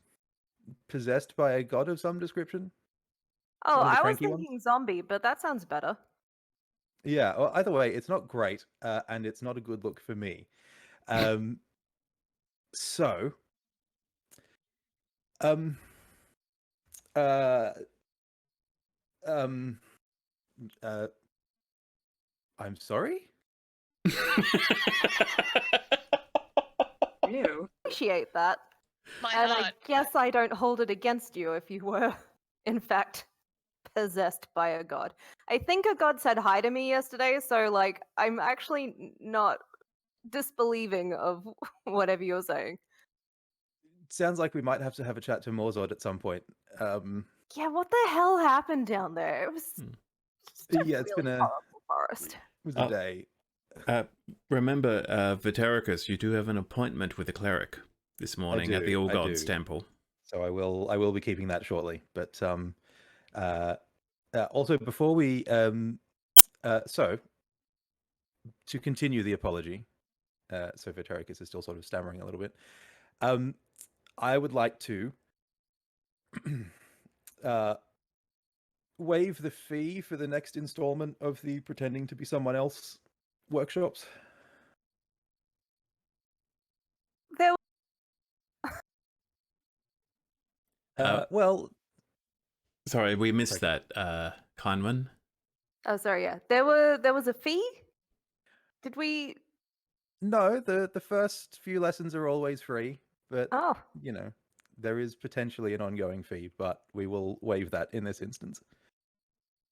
possessed by a god of some description. Oh, One of the I was cranky ones? thinking zombie, but that sounds better. Yeah. Well, either way, it's not great, and it's not a good look for me. So, um, uh, um, I'm sorry. Ew. Appreciate that. My And heart. I guess I don't hold it against you if you were, in fact, possessed by a god. I think a god said hi to me yesterday, so like I'm actually not disbelieving of whatever you're saying. Sounds like we might have to have a chat to Morzord at some point. Yeah, what the hell happened down there? It was just a Yeah, it's really been a horrible forest. it was a Oh. day. Remember, Vitericus, you do have an appointment with a cleric this morning at the do, All I Gods do. Temple. So I will be keeping that shortly. But also before we so to continue the apology, so Vitericus is still sort of stammering a little bit. I would like to waive the fee for the next installment of the pretending to be someone else workshops. There Well, Sorry, we missed Sorry. that, Kindman. Oh, sorry, yeah. There was a fee? Did we no, the first few lessons are always free, but Oh, you know, there is potentially an ongoing fee, but we will waive that in this instance.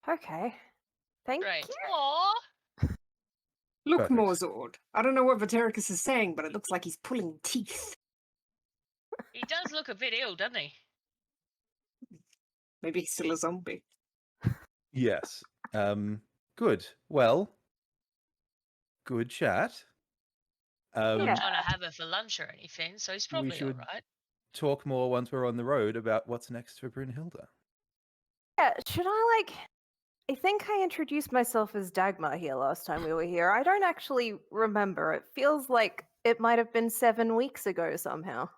okay. Thank Great. you. Aww. Look, Perfect. Morzord. I don't know what Vitericus is saying, but it looks like he's pulling teeth. He does look a bit ill, doesn't he? Maybe he's still a zombie. Yes. Good. Well, good chat. Not Yeah. trying to have her for lunch or anything, so he's probably should- alright. Talk more once we're on the road about what's next for Brunhilde. Yeah, should I I think I introduced myself as Dagmar here last time we were here. I don't actually remember. It feels like it might have been 7 weeks ago somehow.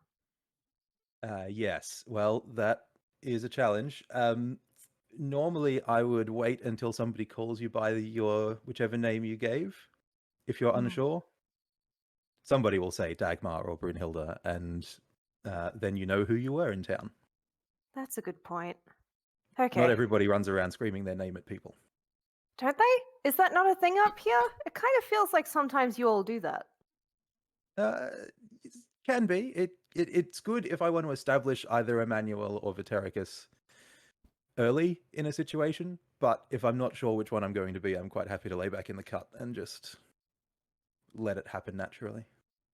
Yes. Well, that is a challenge. Normally, I would wait until somebody calls you by your whichever name you gave. If you're Hmm. unsure, somebody will say Dagmar or Brunhilde, and then you know who you were in town. That's a good point. Okay. Not everybody runs around screaming their name at people. Don't they? Is that not a thing up here? It kind of feels like sometimes you all do that. It can be. It's good if I want to establish either Emmanuel or Vitericus early in a situation, but if I'm not sure which one I'm going to be, I'm quite happy to lay back in the cut and just let it happen naturally.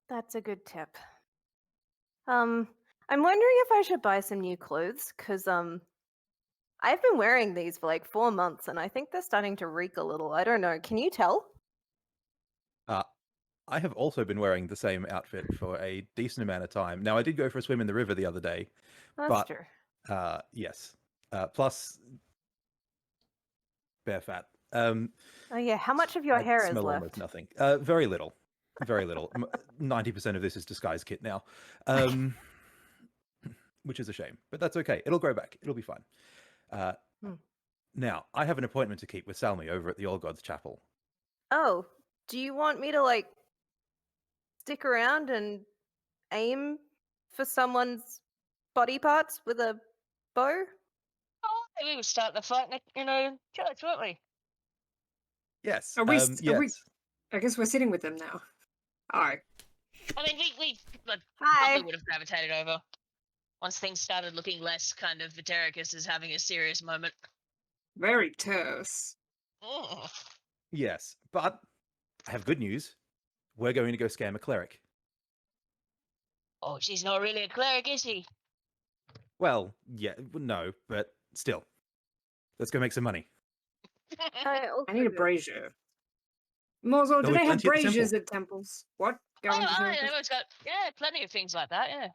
That's a good tip. I'm wondering if I should buy some new clothes, because I've been wearing these for like 4 months and I think they're starting to reek a little. I don't know. Can you tell? I have also been wearing the same outfit for a decent amount of time. Now, I did go for a swim in the river the other day. That's But- true. Yes. Plus, bare fat. Oh yeah, how much of your I hair is smell left? almost nothing. Very little. Very little. 90% of this is disguise kit now. Which is a shame, but that's okay. It'll grow back. It'll be fine. Now, I have an appointment to keep with Salmi over at the All Gods Chapel. Oh, do you want me to stick around and aim for someone's body parts with a bow? Oh, we were starting the fight in a church, weren't we? Yes. Are we yes. st- are we- I guess we're sitting with them now. Alright. I mean, we Hi. probably would have gravitated over once things started looking less kind of Vitericus is having a serious moment. Very terse. Mm. Yes. But I have good news. We're going to go scam a cleric. Oh, she's not really a cleric, is she? Well, yeah, no, but still. Let's go make some money. I need a brazier. Morzord, do There'll be they have plenty at the braziers temple. at temples? What? Oh, Going to I temples? know, it's got plenty of things like that. Yeah.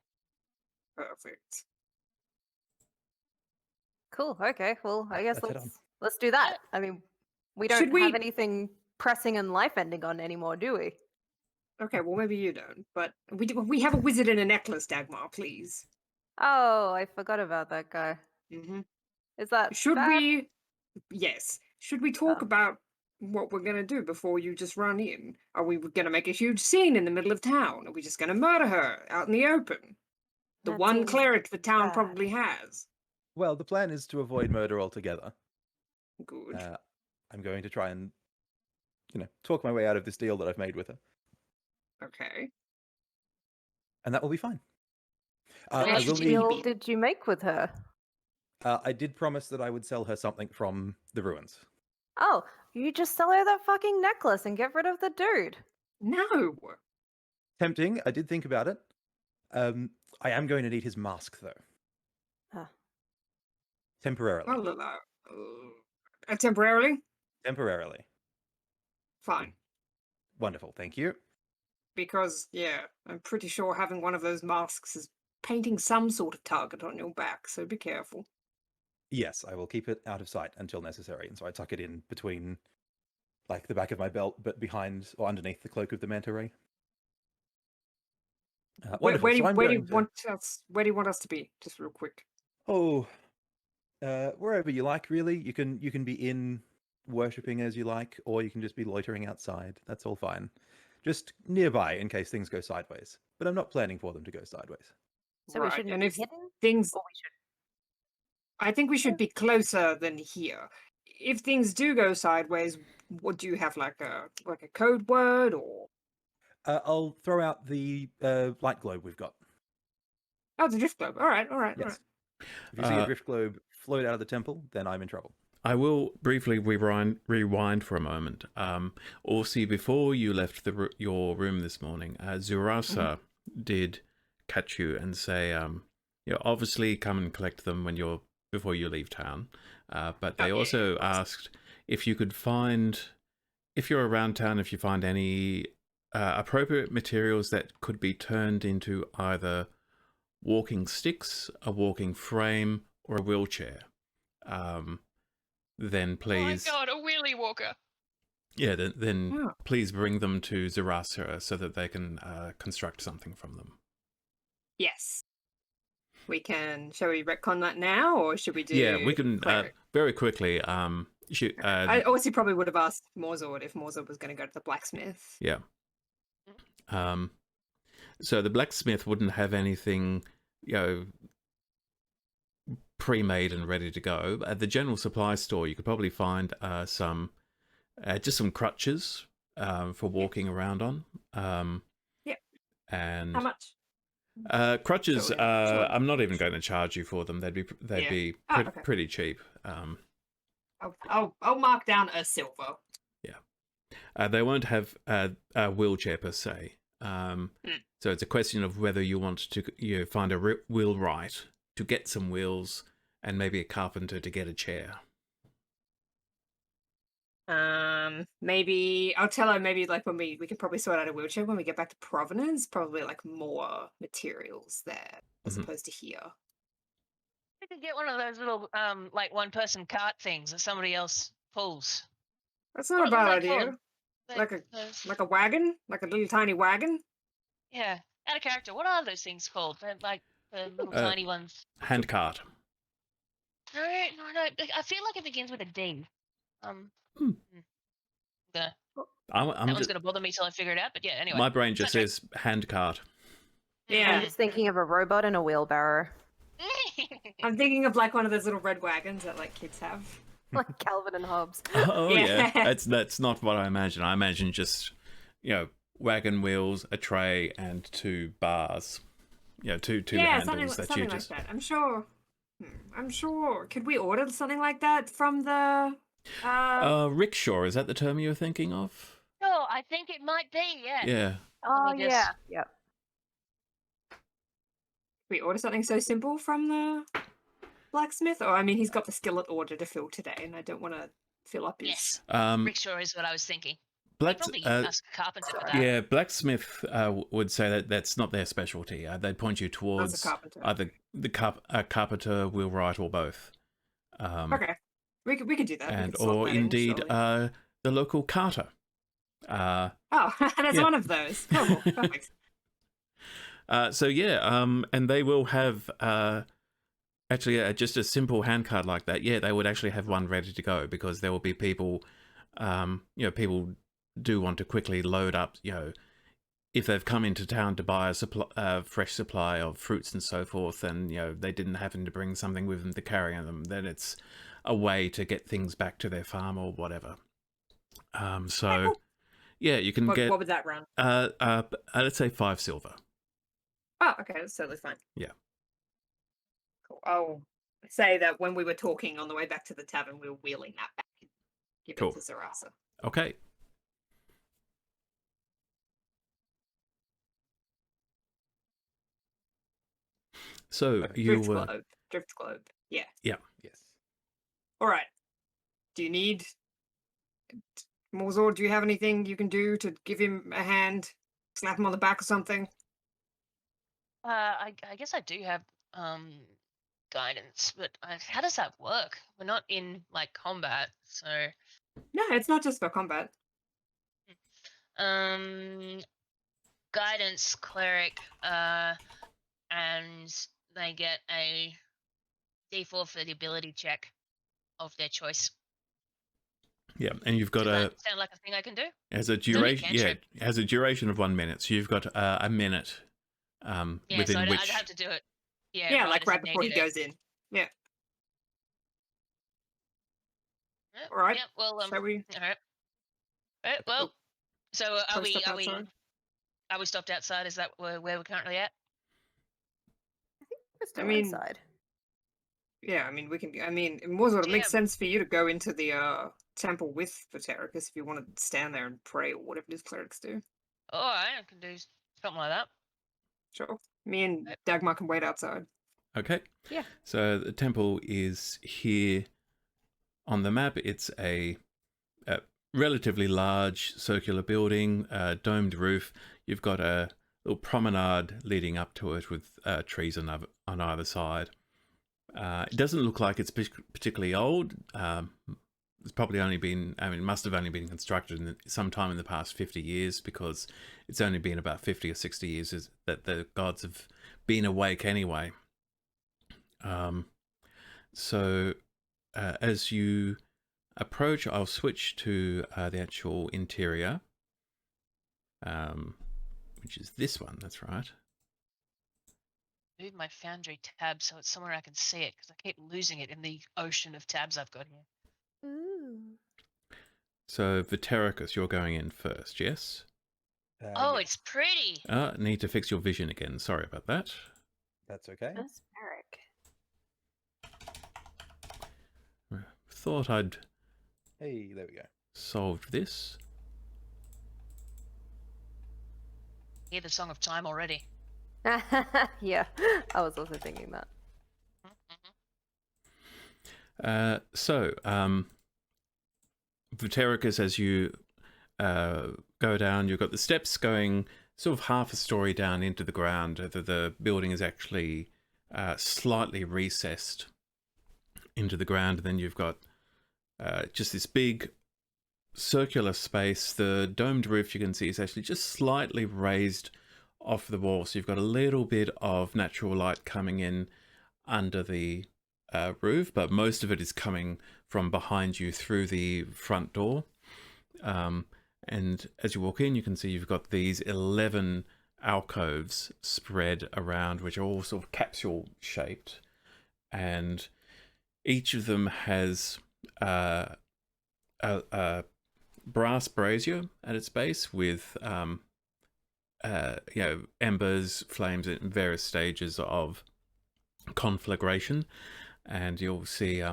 Perfect. Cool. Okay. Well, I guess Let's head on. let's do that. I mean, we don't Should we- have anything pressing and life ending on anymore, do we? Okay, well maybe you don't, but we have a wizard in a necklace, Dagmar, please. Oh, I forgot about that guy. Mm-hmm. Is that Should bad? we? Yes. Should we talk Oh. about what we're gonna do before you just run in. Are we gonna make a huge scene in the middle of town? Are we just gonna murder her out in the open? The That one seems cleric the town bad. probably has. Well, the plan is to avoid murder altogether. Good. I'm going to try and, talk my way out of this deal that I've made with her, Okay. and that will be fine. How I much will did need. you- Deal did you make with her? I did promise that I would sell her something from the ruins. Oh, you just sell her that fucking necklace and get rid of the dude. No. Tempting. I did think about it. I am going to need his mask though. Huh. Temporarily. Temporarily? Temporarily. Fine. Wonderful. Thank you. Because, yeah, I'm pretty sure having one of those masks is painting some sort of target on your back, so be careful. Yes, I will keep it out of sight until necessary, and so I tuck it in between, like, the back of my belt, but behind or underneath the cloak of the manta ray. Wonderful. Where do So I'm you going to- want us? Where do you want us to be? Just real quick. Oh, wherever you like, really. You can be in worshipping as you like, or you can just be loitering outside. That's all fine. Just nearby in case things go sideways. But I'm not planning for them to go sideways. So Right, we shouldn't and be if hidden? things, Or we should. I think we should be closer than here. If things do go sideways, what do you have, like a code word or? I'll throw out the light globe we've got. Oh, the drift globe. All right. Yes. If you see a drift globe float out of the temple, then I'm in trouble. I will briefly rewind for a moment. Orsi, before you left your room this morning, Zurasa did catch you and say, obviously come and collect them before you leave town. But they also asked if you could find, if you're around town, if you find any appropriate materials that could be turned into either walking sticks, a walking frame, or a wheelchair. Then please. Oh my god, a wheelie walker. Yeah, then Oh. please bring them to Zerasra so that they can construct something from them. Yes. We can. Shall we retcon that now, or should we do? Yeah, we can cleric? very quickly. I also probably would have asked Morzord if Morzord was going to go to the blacksmith. Yeah. So the blacksmith wouldn't have anything, pre-made and ready to go. At the general supply store, you could probably find some crutches for walking around on. Yeah. And How much? crutches. Sure. I'm not even going to charge you for them. They'd be Okay. pretty cheap. I'll mark down a silver. They won't have a wheelchair per se. So it's a question of whether you want to find a wheelwright to get some wheels and maybe a carpenter to get a chair. Maybe I'll tell her. Maybe like when we could probably sort out a wheelchair when we get back to Provenance. Probably like more materials there as Mhm. opposed to here. We could get one of those little like one person cart things that somebody else pulls. That's not a What bad are they idea. called? Those- Like a wagon, like a little tiny wagon. yeah, out of character. What are those things called? They're like the little tiny ones. Handcart. No. I feel like it begins with a D. That I'm one's just, gonna bother me till I figure it out. But yeah, anyway. my brain just Okay. says handcart. Yeah. I'm just thinking of a robot and a wheelbarrow. I'm thinking of like one of those little red wagons that like kids have. Like Calvin and Hobbes. Oh yeah, Yeah. that's not what I imagine. I imagine just wagon wheels, a tray, and two bars. Two Yeah, handles that something you like just. that. I'm sure. Could we order something like that from the? Rickshaw, is that the term you're thinking of? Oh, I think it might be. Yeah. Yeah. Oh, me guess. yeah. Yep. we order something so simple from the blacksmith? Or I mean, he's got the skillet order to fill today, and I don't want to fill up his. Yes. Um, Rickshaw is what I was thinking. Black, Probably ask a carpenter for that. yeah, blacksmith would say that that's not their specialty. They'd point you towards carpenter. either a carpenter, wheelwright, or both. Okay, we could do that. We And could slot or that in, indeed surely. the local carter. Oh, there's yeah. one of those. Cool. Perfect. And they will have actually just a simple handcart like that. Yeah, they would actually have one ready to go because there will be people People do want to quickly load up, if they've come into town to buy a fresh supply of fruits and so forth, and they didn't happen to bring something with them to carry them, then it's a way to get things back to their farm or whatever. So yeah, you can get What would that run? let's say 5 silver. Oh, okay, that's totally fine. Yeah. Cool. I'll say that when we were talking on the way back to the tavern, we were wheeling that back and giving Cool. it to Sarasa. Okay. So Drift globe. Drift globe. Yeah. Yeah. Yes. All right. Do you need Morzor? Do you have anything you can do to give him a hand, slap him on the back or something? I guess I do have guidance, but how does that work? We're not in like combat, so No, it's not just for combat. guidance cleric, and they get a D4 for the ability check of their choice. Yeah, and you've got Does that sound like a thing I can do? has a duration. Yeah, it has a duration of 1 minute. So you've got a minute. Within so I'd which have to do it. Yeah, like right as before he needed. goes in. Yeah. Yep, All right. Yep, well, Shall we? all right. All right. Well, so Shall we step outside? are we stopped outside? Is that where we're currently at? We're still mean, inside. Yeah, I mean, we can. I mean, Morzor, it makes GM. sense for you to go into the temple with Vatericus if you want to stand there and pray or whatever these clerics do. All right, I can do something like that. Sure. Me and Dagmar can wait outside. Okay. Yeah. So the temple is here on the map. It's a relatively large circular building, domed roof. You've got a little promenade leading up to it with trees on either side. It doesn't look like it's particularly old. It's probably only been, it must have only been constructed sometime in the past 50 years, because it's only been about 50 or 60 years that the gods have been awake anyway. So as you approach, I'll switch to the actual interior, which is this one. That's right. Move my Foundry tab so it's somewhere I can see it, because I keep losing it in the ocean of tabs I've got here. Ooh. So Vatericus, you're going in first, yes? Oh, Yes. it's pretty. Need to fix your vision again. Sorry about that. That's okay. That's Eric. Thought I'd Hey, there we go. solved this. Hear the Song of Time already. Yeah, I was also thinking that. So Vatericus, as you go down, you've got the steps going sort of half a story down into the ground. The building is actually slightly recessed into the ground, and then you've got just this big circular space. The domed roof, you can see, is actually just slightly raised off the wall, so you've got a little bit of natural light coming in under the roof, but most of it is coming from behind you through the front door. And as you walk in, you can see you've got these 11 alcoves spread around, which are all sort of capsule shaped, and each of them has a brass brazier at its base with embers, flames at various stages of conflagration. And you'll see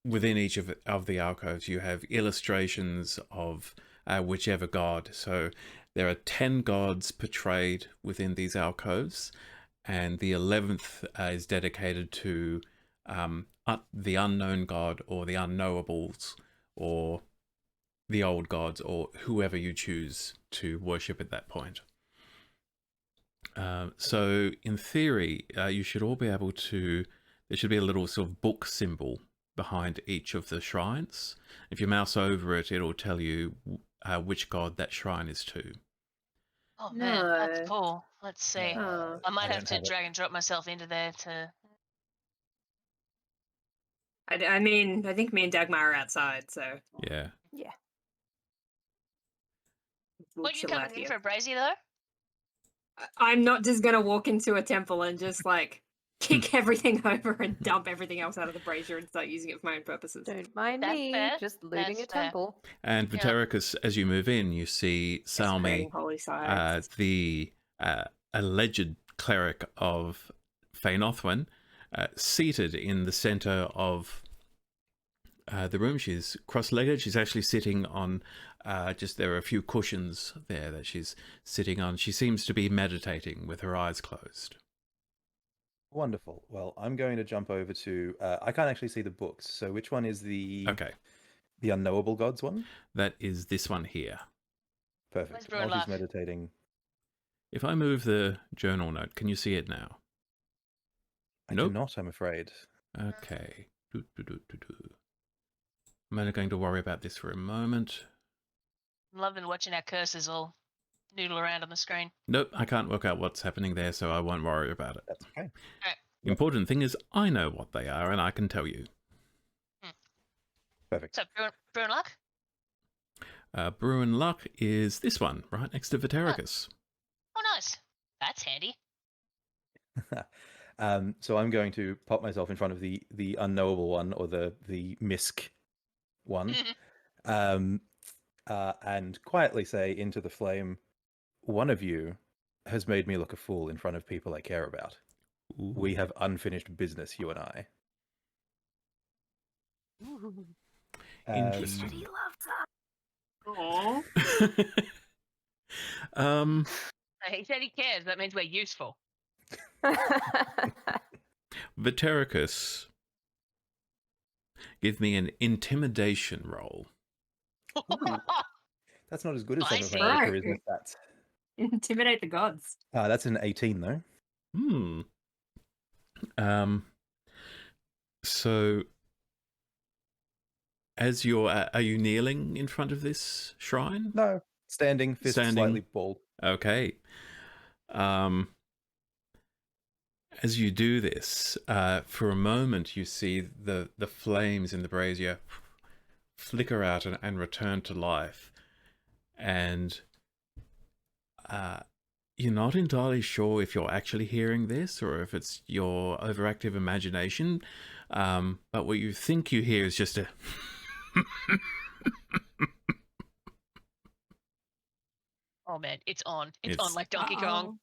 within each of the alcoves you have illustrations of whichever god. So there are 10 gods portrayed within these alcoves, and the 11th is dedicated to the unknown god, or the unknowables, or the old gods, or whoever you choose to worship at that point. So in theory, you should all be able to, there should be a little sort of book symbol behind each of the shrines. If you mouse over it, it'll tell you which god that shrine is to. Oh man, No. that's cool. Let's see. Oh. I might I have don't to have it. drag and drop myself into there to. I mean, I think me and Dagmar are outside, so Yeah. Yeah. We'll Weren't you chill out coming in here. for a brazier though? I'm not just gonna walk into a temple and just like kick everything over and dump everything else out of the brazier and start using it for my own purposes. Don't mind That's me, fair. just looting That's a fair. temple. And Yeah. Vitericus, as you move in, you see Just Salmi, creating holy sites. the alleged cleric of Fainothwin, seated in the center of the room. She's cross-legged. She's actually sitting on there are a few cushions there that she's sitting on. She seems to be meditating with her eyes closed. Wonderful. Well, I'm going to jump over to. I can't actually see the books. So which one is the Okay, unknowable gods one? that is this one here. Perfect. Bruin While she's Luck? meditating, If I move the journal note, can you see it now? I Nope. do not. I'm afraid. Okay. I'm only going to worry about this for a moment. I'm loving watching our cursors all noodle around on the screen. Nope, I can't work out what's happening there, so I won't worry about it. That's okay. The important thing is I know what they are and I can tell you. Perfect. So, Bruin Luck? Bruin Luck is this one, right next to Vitericus. Oh, nice. That's handy. So I'm going to pop myself in front of the unknowable one, or the misc one, and quietly say into the flame, "One of you has made me look a fool in front of people I care about. Ooh. We have unfinished business, you and I." Ooh. Interesting. He loves that. Aww. He said he cares. That means we're useful. Vitericus, give me an intimidation roll. Ooh. That's not as good as some of Spicy. my other Right. charisma stats. Intimidate the gods. That's an 18 though. So, as you're, are you kneeling in front of this shrine? No, standing, fist slightly balled. Okay. As you do this, for a moment you see the flames in the brazier flicker out and return to life. And you're not entirely sure if you're actually hearing this or if it's your overactive imagination. But what you think you hear is just a... Oh, man. It's on. It's on It's- like Donkey Kong.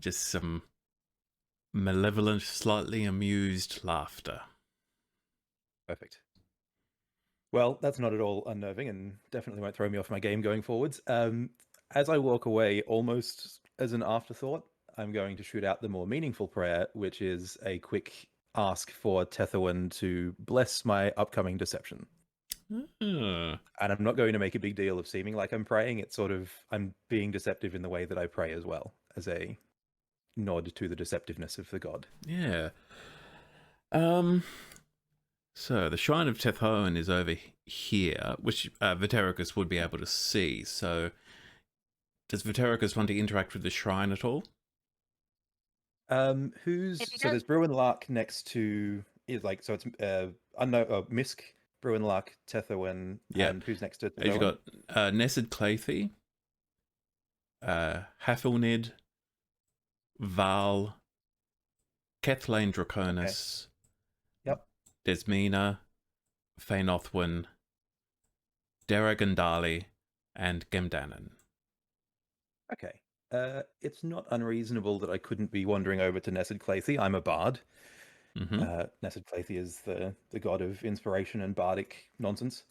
just some malevolent, slightly amused laughter. Perfect. Well, that's not at all unnerving and definitely won't throw me off my game going forwards. As I walk away, almost as an afterthought, I'm going to shoot out the more meaningful prayer, which is a quick ask for Tethoan to bless my upcoming deception. Ah. And I'm not going to make a big deal of seeming like I'm praying. It's sort of, I'm being deceptive in the way that I pray as well, as a nod to the deceptiveness of the god. Yeah. So the Shrine of Tethoan is over here, which Vitericus would be able to see. So does Vitericus want to interact with the shrine at all? If he So does- there's Bruin Lark next to, is like, so it's Misk, Bruin Lark, Tethoan, Yeah. and who's next to You've Tethoan? got Nessid Claythe, Hafilnid, Val, Kethlane Draconis, Yep. Desmina, Fainothwin, Deragandali, and Gemdanen. Okay. It's not unreasonable that I couldn't be wandering over to Nessid Claythe. I'm a bard. Hmm. Nessid Claythe is the god of inspiration and bardic nonsense.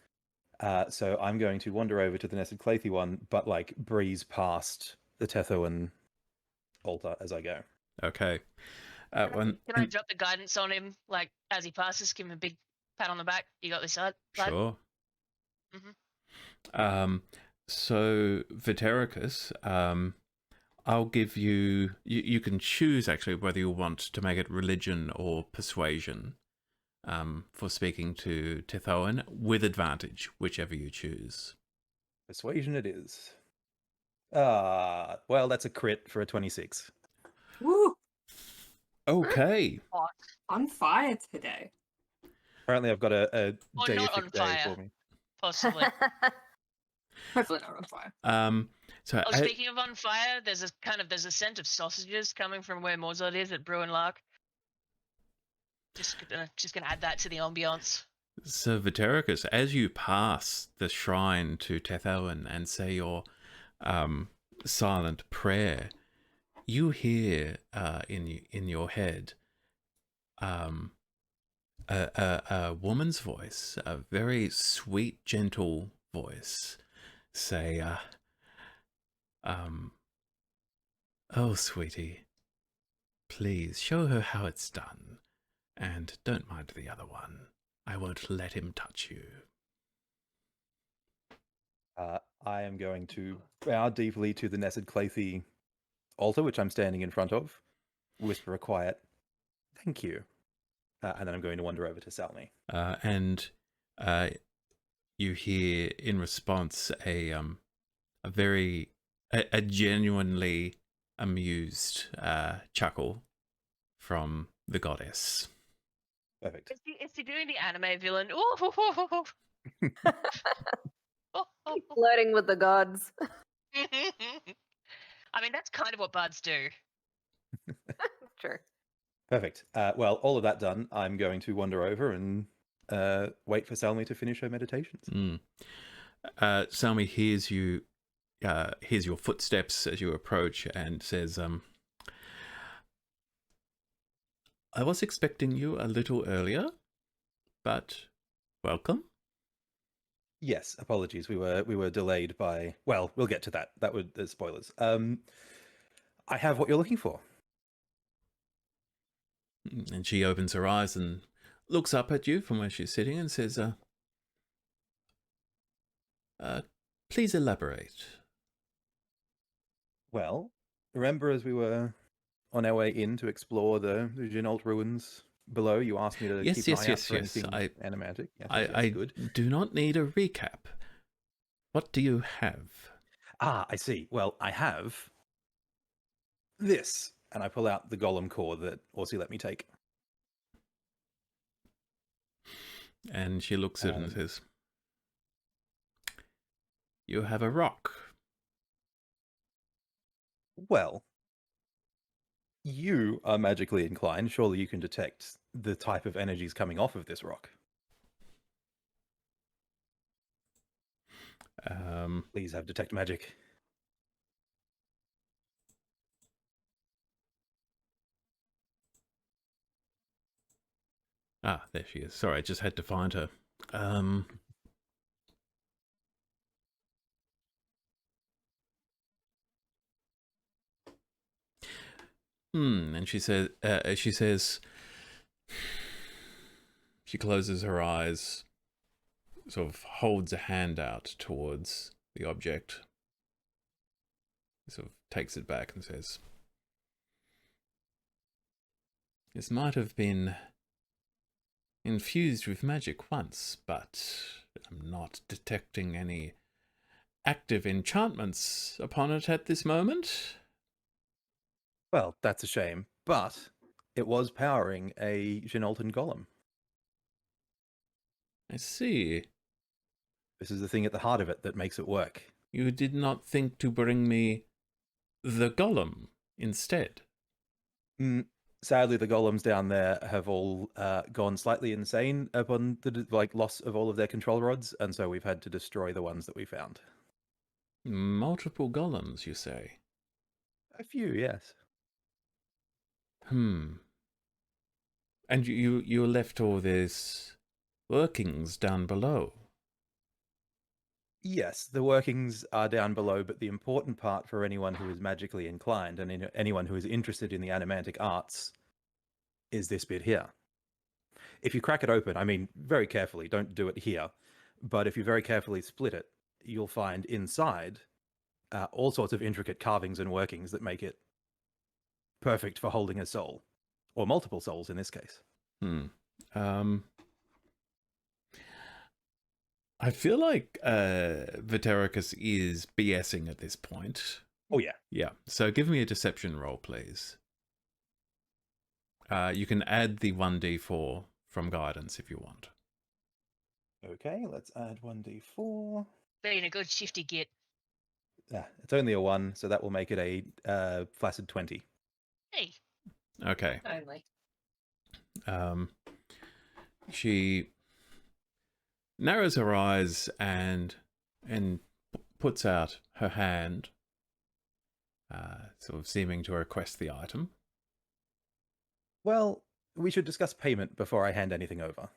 So I'm going to wander over to the Nessid Claythe one, but like breeze past the Tethoan altar as I go. Okay. Can I drop the guidance on him, like, as he passes, give him a big pat on the back? You got this side? Sure. Mhm. So Vitericus, I'll give you, you can choose actually whether you want to make it religion or persuasion for speaking to Tethoan with advantage, whichever you choose. Persuasion it is. Well, that's a crit for a 26. Woo! Okay. On fire today. Apparently I've got a Or not deific on day fire. for me. Possibly. Hopefully not on fire. So Oh, speaking of on fire, there's a scent of sausages coming from where Morzod is at Brew and Lark. Just gonna add that to the ambiance. So, Vitericus, as you pass the shrine to Tethoan and say your silent prayer, you hear in your head a woman's voice, a very sweet, gentle voice, say, "Oh, sweetie, please show her how it's done, and don't mind the other one. I won't let him touch you." I am going to bow deeply to the Nessid Clathy altar, which I'm standing in front of, whisper a quiet, "Thank you," and then I'm going to wander over to Salmi. And you hear in response a genuinely amused chuckle from the goddess. Perfect. Is he doing the anime villain? Flirting with the gods. I mean, that's kind of what buds do. True. Perfect. Well, all of that done, I'm going to wander over and wait for Salmi to finish her meditations. Salmi hears your footsteps as you approach and says, "I was expecting you a little earlier, but welcome." Yes, apologies. We were delayed by. Well, we'll get to that. That would spoilers. I have what you're looking for. And she opens her eyes and looks up at you from where she's sitting and says, "Please elaborate." Well, remember as we were on our way in to explore the Ginault ruins below, you asked me to Yes, keep an eye out yes, for yes. anything animatic. Yes, I good. do not need a recap. What do you have? Ah, I see. Well, I have this, and I pull out the golem core that Orsi let me take. And she looks at it and says, "You have a rock." Well, you are magically inclined. Surely you can detect the type of energies coming off of this rock. Please have detect magic. There she is. Sorry, I just had to find her. And she says, she closes her eyes, sort of holds a hand out towards the object, sort of takes it back and says, "This might have been infused with magic once, but I'm not detecting any active enchantments upon it at this moment." Well, that's a shame, but it was powering a Genolton golem. I see. This is the thing at the heart of it that makes it work. You did not think to bring me the golem instead? Sadly, the golems down there have all gone slightly insane upon the loss of all of their control rods, and so we've had to destroy the ones that we found. Multiple golems, you say? A few, yes. And you left all these workings down below? Yes, the workings are down below, but the important part for anyone who is magically inclined and anyone who is interested in the animantic arts is this bit here. If you crack it open, I mean, very carefully, don't do it here, but if you very carefully split it, you'll find inside all sorts of intricate carvings and workings that make it perfect for holding a soul, or multiple souls in this case. I feel like Vitericus is BSing at this point. Oh, yeah. Yeah, so give me a deception roll, please. You can add the 1d4 from guidance if you want. Okay, let's add 1d4. Being a good shifty git. It's only a 1, so that will make it a flaccid 20. Hey. Okay. Only. She narrows her eyes and puts out her hand, sort of seeming to request the item. Well, we should discuss payment before I hand anything over.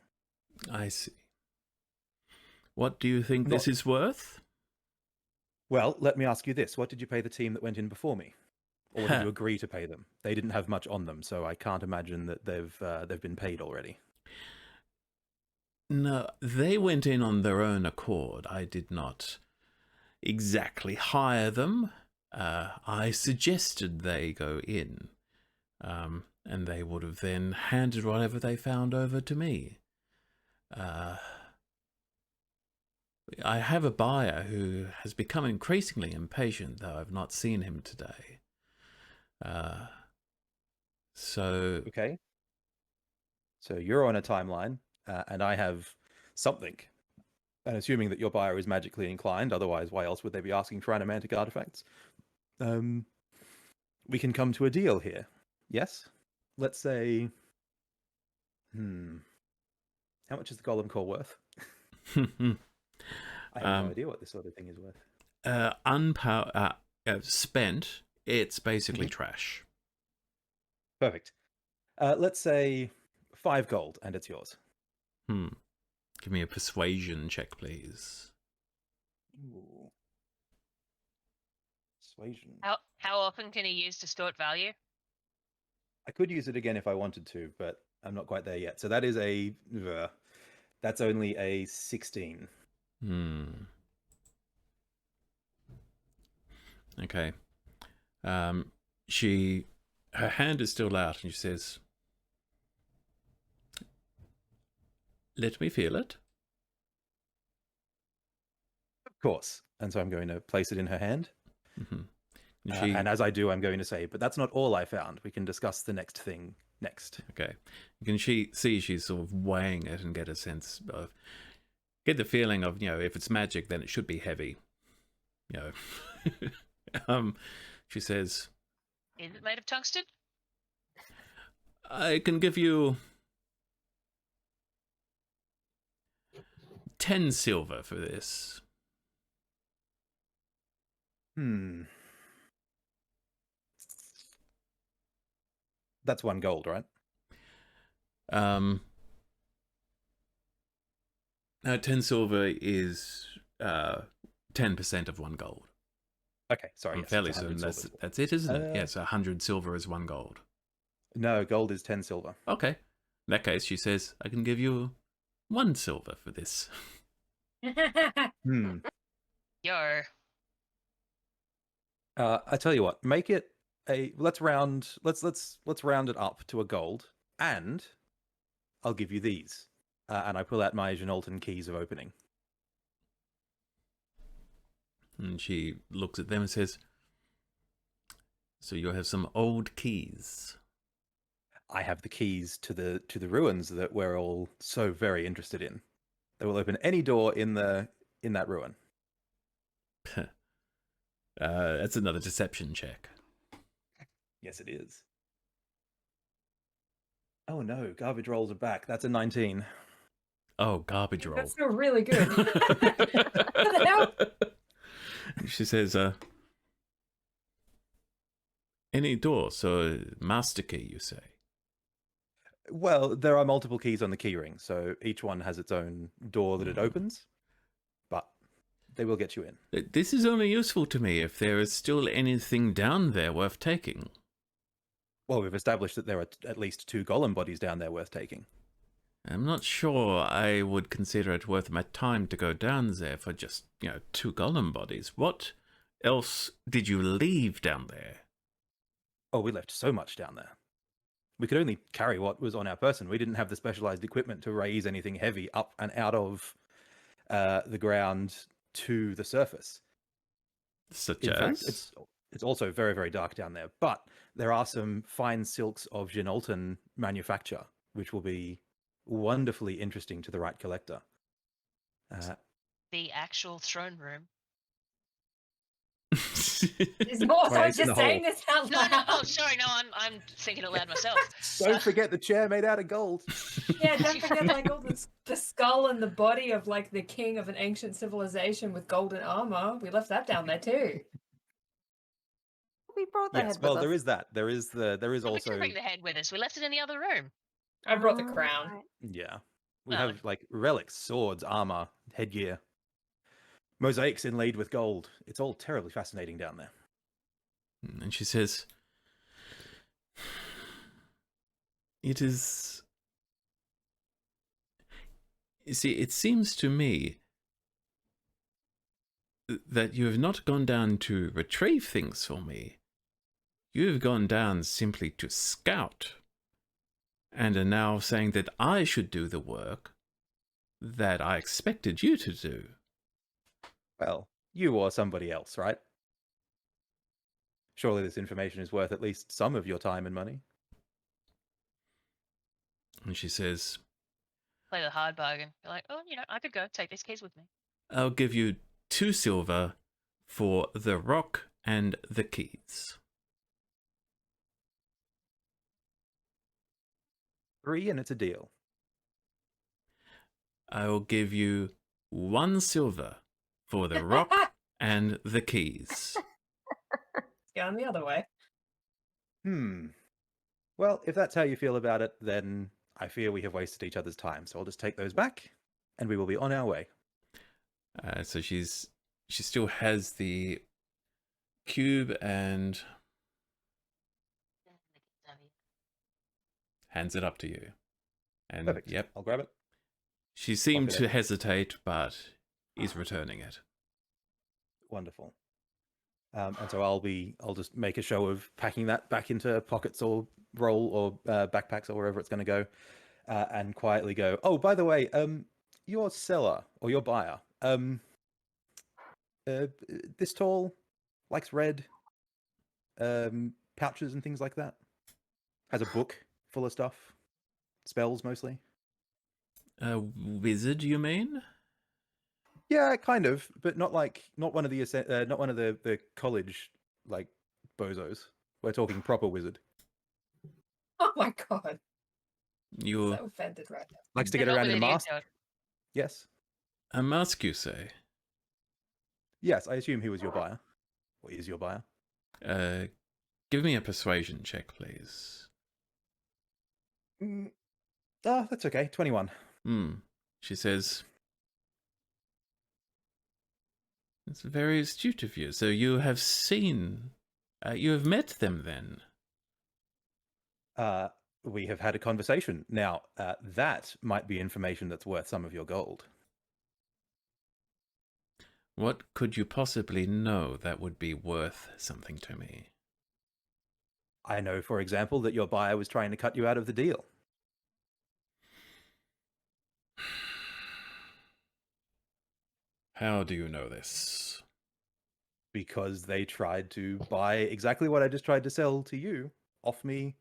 I see. What do you think this Not- is worth? Well, let me ask you this. What did you pay the team that went in before me? Or did you agree to pay them? They didn't have much on them, so I can't imagine that they've been paid already. No, they went in on their own accord. I did not exactly hire them. I suggested they go in, and they would have then handed whatever they found over to me. I have a buyer who has become increasingly impatient, though I've not seen him today. So Okay. So you're on a timeline, and I have something. And assuming that your buyer is magically inclined, otherwise why else would they be asking for animantic artifacts? We can come to a deal here. Yes? Let's say... How much is the golem core worth? I have no idea what this sort of thing is worth. spent, it's basically trash. Perfect. Let's say 5 gold, and it's yours. Give me a persuasion check, please. Ooh. Persuasion. How often can he use distort value? I could use it again if I wanted to, but I'm not quite there yet. So that is that's only a 16. Okay. Her hand is still out, and she says, "Let me feel it." Of course. And so I'm going to place it in her hand. Mm-hmm. And as I do, I'm going to say, but that's not all I found. We can discuss the next thing next. Okay. You can see she's sort of weighing it and get a sense of, get the feeling of, if it's magic, then it should be heavy. She says, Is it made of tungsten? I can give you 10 silver for this. That's 1 gold, right? No, 10 silver is 10% of 1 gold. Okay, sorry. I'm yes, fairly it's 100 certain silver. that's it, isn't it? Yes, 100 silver is 1 gold. No, gold is 10 silver. Okay. In that case, she says, I can give you 1 silver for this. Yo. I tell you what, make it let's round it up to a gold, and I'll give you these. And I pull out my Genolton keys of opening. And she looks at them and says, so you have some old keys. I have the keys to the ruins that we're all so very interested in. They will open any door in that ruin. That's another deception check. Yes, it is. Oh no, garbage rolls are back. That's a 19. Oh, garbage roll. That's still really good. What the hell? She says, any door, so master key, you say? Well, there are multiple keys on the keyring, so each one has its own door that it opens, but they will get you in. This is only useful to me if there is still anything down there worth taking. Well, we've established that there are at least 2 golem bodies down there worth taking. I'm not sure I would consider it worth my time to go down there for just, 2 golem bodies. What else did you leave down there? Oh, we left so much down there. We could only carry what was on our person. We didn't have the specialized equipment to raise anything heavy up and out of the ground to the surface. Such In as? fact, it's also very, very dark down there. But there are some fine silks of Genolton manufacture, which will be wonderfully interesting to the right collector. The actual throne room. Is Morzo Right, in the just saying hole. this out No, loud? no. Oh, sorry. No, I'm thinking it loud myself. Don't forget the chair made out of gold. Yeah, don't forget like all the skull and the body of like the king of an ancient civilization with golden armor. We left that down there too. We brought the Yes, head well, with there us. is that. There is We also didn't bring the head with us. We left it in the other room. I brought the Oh, crown. right. yeah. We Oh. have like relics, swords, armor, headgear, mosaics inlaid with gold. It's all terribly fascinating down there. And she says, "It is. You see, it seems to me that you have not gone down to retrieve things for me. You have gone down simply to scout, and are now saying that I should do the work that I expected you to do." Well, you or somebody else, right? Surely this information is worth at least some of your time and money. And she says, Play the hard bargain. You're like, oh, I could go take these keys with me. "I'll give you 2 silver for the rock and the keys." 3 and it's a deal. "I will give you 1 silver for the rock and the keys." It's going the other way. Well, if that's how you feel about it, then I fear we have wasted each other's time. So I'll just take those back, and we will be on our way. So she still has the cube and hands it up to you. And Perfect. yep, I'll grab it. she seemed Lock it to in. hesitate, but is returning it. Wonderful. And so I'll just make a show of packing that back into pockets or roll or backpacks or wherever it's going to go, and quietly go, "Oh, by the way, your seller or your buyer, this tall, likes red, pouches and things like that. Has a book full of stuff, spells mostly." A wizard, you mean? Yeah, kind of, but not one of the college like bozos. We're talking proper wizard. Oh my god. You're So offended right now. Likes to They're get not around in a with you, mask. Toad. Yes. a mask, you say? Yes, I assume he was your buyer. Or is your buyer. Give me a persuasion check, please. That's okay. 21. She says, "It's very astute of you. So you have you have met them then?" We have had a conversation. Now, that might be information that's worth some of your gold. "What could you possibly know that would be worth something to me?" I know, for example, that your buyer was trying to cut you out of the deal. How do you know this? Because they tried to buy exactly what I just tried to sell to you off me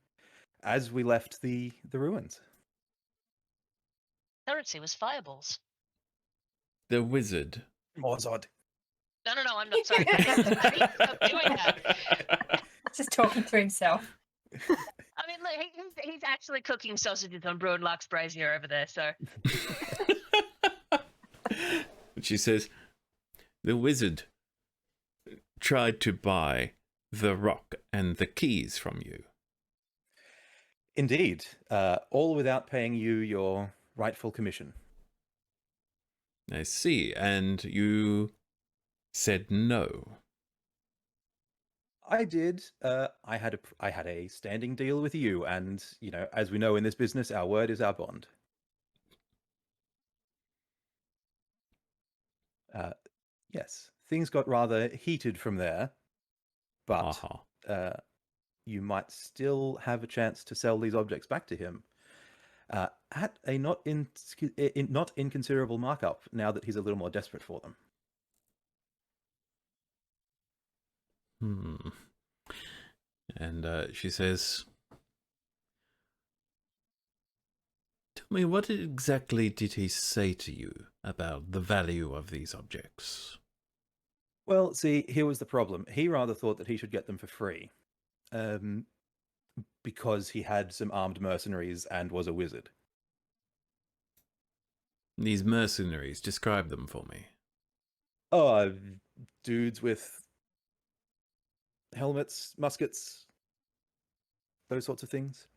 as we left the ruins. Currency was fireballs. The wizard. Morzod. No, I'm not sorry. I need to stop doing that. Just talking to himself. I mean, look, he's actually cooking sausages on Bruin Lux brazier over there. So She says, "The wizard tried to buy the rock and the keys from you." Indeed. All without paying you your rightful commission. "I see, and you said no." I did. I had a standing deal with you, and as we know in this business, our word is our bond. Yes, things got rather heated from there, but you might still have a chance to sell these objects back to him at a not inconsiderable markup. Now that he's a little more desperate for them. And she says, "Tell me, what exactly did he say to you about the value of these objects. Well, see, here was the problem. He rather thought that he should get them for free, because he had some armed mercenaries and was a wizard. These mercenaries, describe them for me. Oh, dudes with helmets, muskets, those sorts of things.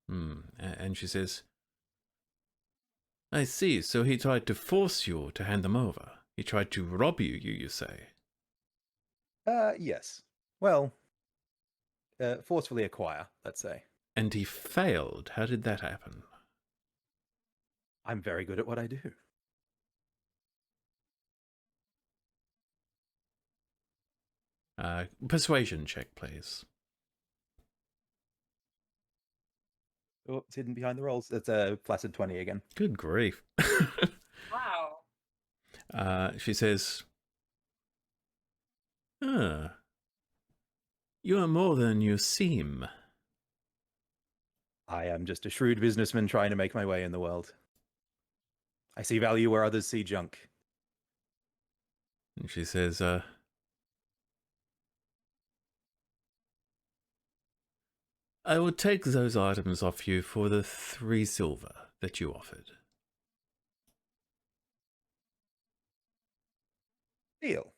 And she says, I see, so he tried to force you to hand them over. He tried to rob you say. Yes. Well, forcefully acquire, let's say. And he failed. How did that happen? I'm very good at what I do. Persuasion check, please. Oh, it's hidden behind the rolls. It's a placid 20 again. Good grief. Wow. She says, you are more than you seem. I am just a shrewd businessman trying to make my way in the world. I see value where others see junk. And she says, I will take those items off you for the 3 silver that you offered. Deal.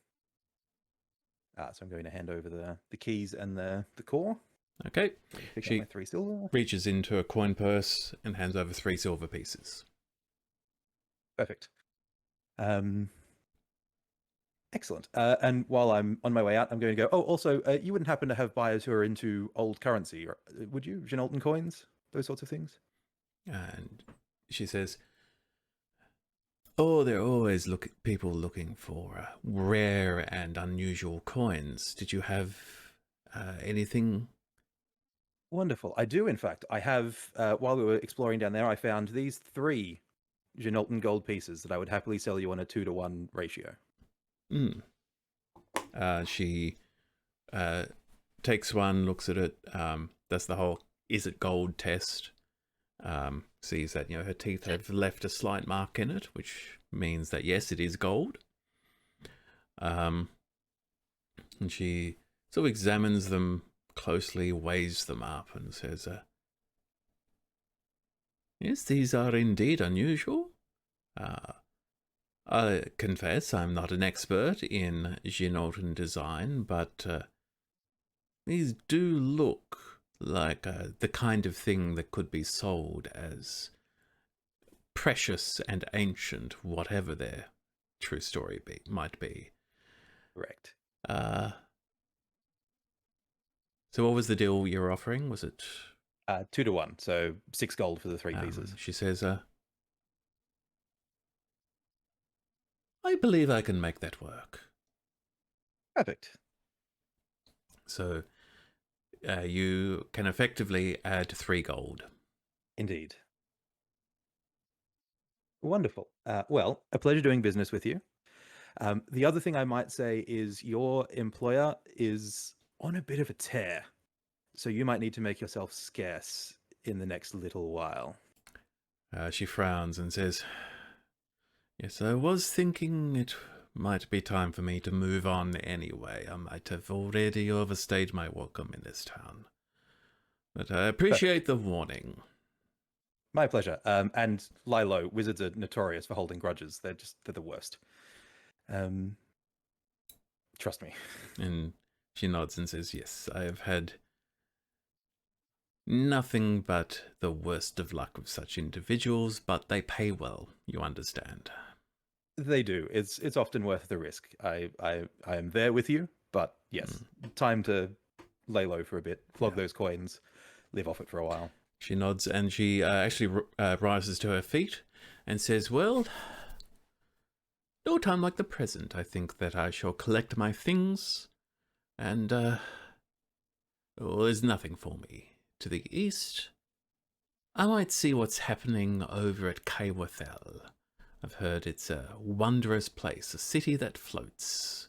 So I'm going to hand over the keys and the core. Okay. Pick She- up my 3 silver. Reaches into a coin purse and hands over 3 silver pieces. Perfect. Excellent. And while I'm on my way out, I'm going to go, oh, also, you wouldn't happen to have buyers who are into old currency, or, would you? Genolton coins? Those sorts of things? And she says, oh, there are always people looking for rare and unusual coins. Did you have anything? Wonderful. I do, in fact. I have, while we were exploring down there, I found these 3 Genolton gold pieces that I would happily sell you on a 2-to-1 ratio. She takes one, looks at it, does the whole is it gold test, sees that, her teeth have left a slight mark in it, which means that yes, it is gold. And she sort of examines them closely, weighs them up, and says, yes, these are indeed unusual. I confess I'm not an expert in Genolton design, but these do look like the kind of thing that could be sold as precious and ancient, whatever their true story might be. Correct. So what was the deal you were offering? Was it 2-to-1, so 6 gold for the 3 pieces. She says, I believe I can make that work. Perfect. So you can effectively add 3 gold. Indeed. Wonderful. Well, a pleasure doing business with you. The other thing I might say is your employer is on a bit of a tear, so you might need to make yourself scarce in the next little while. She frowns and says, yes, I was thinking it might be time for me to move on anyway. I might have already overstayed my welcome in this town. But I appreciate the warning. My pleasure. And lie low. Wizards are notorious for holding grudges. They're the worst. Trust me. And she nods and says, yes, I have had nothing but the worst of luck with such individuals, but they pay well, you understand. They do. It's often worth the risk. I am there with you, but yes, time to lay low for a bit, flog those coins, live off it for a while. She nods and she actually rises to her feet and says, well, no time like the present. I think that I shall collect my things and, well, there's nothing for me. To the east, I might see what's happening over at Kaiwathel. I've heard it's a wondrous place, a city that floats.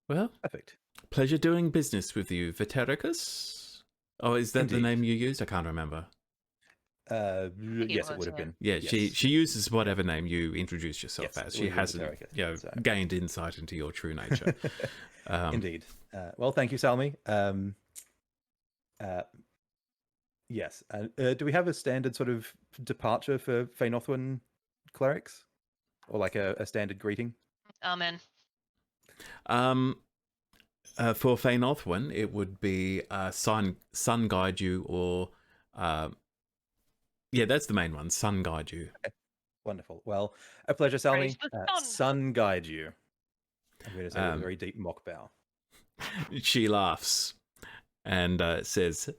Well, Perfect. pleasure doing business with you, Vetericus. Oh, is that the Indeed. name you used? I can't remember. it Yes, it was, would have yeah. been. Yeah, Yes. she uses whatever name you introduced yourself Yes, as. it She would have been hasn't Terracus, so. gained insight into your true nature. Indeed. Well, thank you, Salmi. Yes. Do we have a standard sort of departure for Faenothwan clerics? Or like a standard greeting? Amen. For Faenothwan, it would be sun guide you, or yeah, that's the main one. Sun guide you. Okay. Wonderful. Well, a pleasure, Salmi. Praise the sun. Sun guide you. I'm going to say with a Um, very deep mock bow. She laughs and says,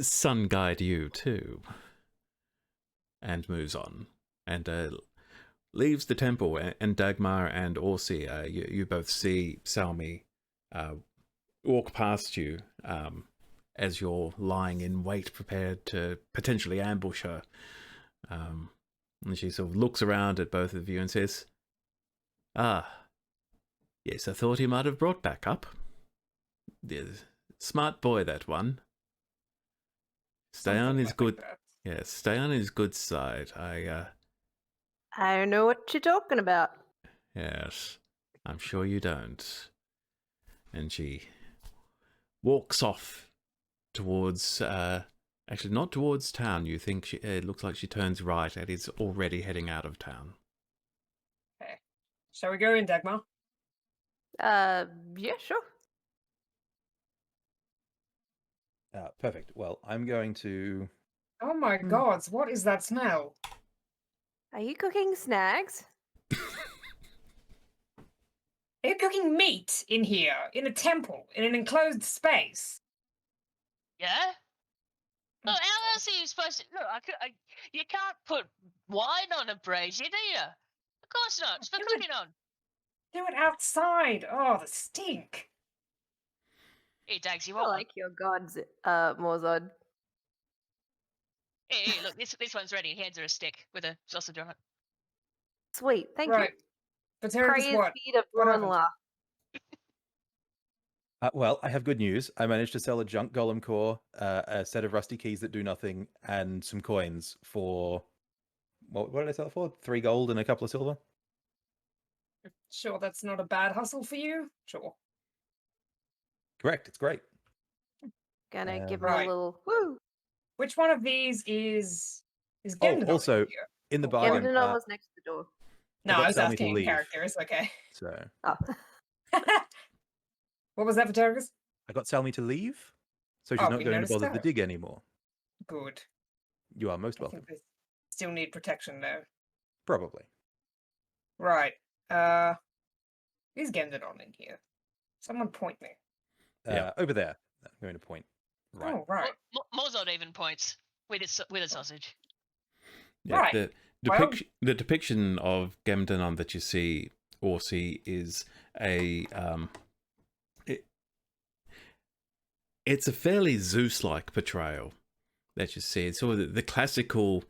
"Sun guide you too," and moves on and leaves the temple. And Dagmar and Orsi, you both see Salmi walk past you as you're lying in wait, prepared to potentially ambush her. And she sort of looks around at both of you and says, "Ah, yes, I thought he might have brought back up. Yes, smart boy, that one. Stay on Something his like good, that. yes, stay on his good side. I don't know what you're talking about. Yes, I'm sure you don't." And she walks off towards, actually not towards town. You think it looks like she turns right and is already heading out of town. Okay. Shall we go in, Dagmar? Yeah, sure. Perfect. Well, I'm going to... Oh my gods, what is that smell? Are you cooking snags? Are you cooking meat in here, in a temple, in an enclosed space? Yeah? Look, how else are you supposed to... Look, you can't put wine on a brazier, do you? Of course not. It's for Do it. cooking on. Do it outside. Oh, the stink. Here, Dags, you I want one? like your gods, Morzod. Here, look, this one's ready. He hands her a stick with a sausage on it. Sweet, thank Right. you. But Terracus, Praise what? be to What happened? Brunla. well, I have good news. I managed to sell a junk golem core, a set of rusty keys that do nothing, and some coins for... What did I sell it for? 3 gold and a couple of silver? Sure, that's not a bad hustle for you? Sure. Correct. It's great. Gonna give him Right. a little woo. Which one of these is Oh, Gemdon also, here? in the Oh, bargain, Gemdon was next to the door. No, got I was Salmi to asking in leave. character. It's okay. so Oh. What was that for Terracus? I got Salmi to leave, so she's Oh, not we going to noticed bother the that. dig anymore. Good. You are most I welcome. think they still need protection though. Probably. Right. Is Gemdon in here? Someone point me. Yeah. Over there. I'm going to point. Right. Oh, right. Mozart even points with a sausage. Yeah, Right. Well- the depiction of Gemdanon that you see, Orsi, is a it's a fairly Zeus-like portrayal that you see. It's sort of the classical,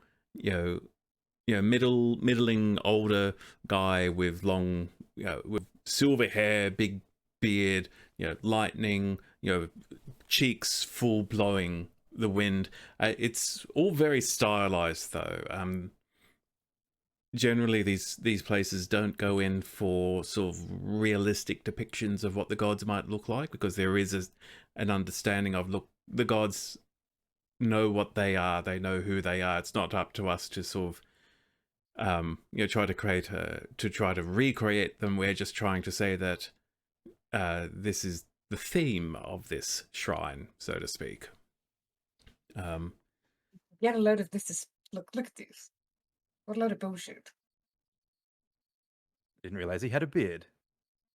middling older guy with long, with silver hair, big beard, lightning, cheeks full blowing the wind. It's all very stylized though. Generally these places don't go in for sort of realistic depictions of what the gods might look like, because there is an understanding of, look, the gods know what they are, they know who they are. It's not up to us to sort of try to recreate them. We're just trying to say that this is the theme of this shrine, so to speak. Get a load of this. Look at this. What a load of bullshit. Didn't realize he had a beard.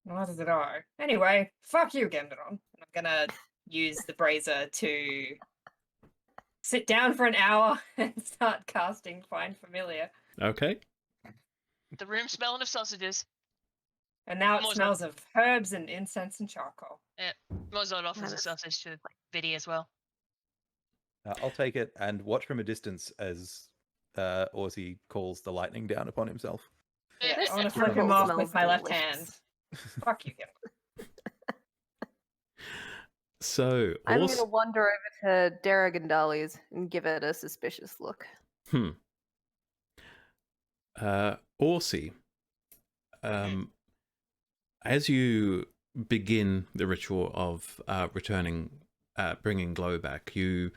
Neither did I. Anyway, fuck you, Gemdon. I'm gonna use the brazier to sit down for an hour and start casting Find Familiar. Okay. The room smelling of sausages. And now it More smells of herbs and incense and charcoal. Mozart offers a Nice. sausage to Biddy as well. I'll take it and watch from a distance as Orsi calls the lightning down upon himself. Yeah, This I want to temple flip him off smells with my left hand. delicious. Fuck you, Gemdon. So I'm Orsi, gonna wander over to Daragandali's and give it a suspicious look. Orsi, as you begin the ritual of bringing glow back, you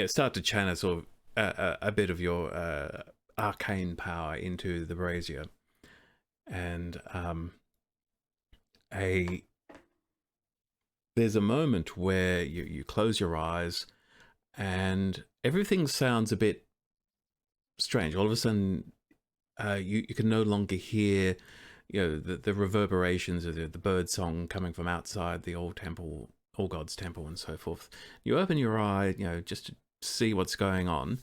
start to channel sort of a bit of your arcane power into the brazier, and there's a moment where you close your eyes and everything sounds a bit strange. All of a sudden, you can no longer hear, the reverberations of the bird song coming from outside the old temple, All God's temple, and so forth. You open your eye, just to see what's going on,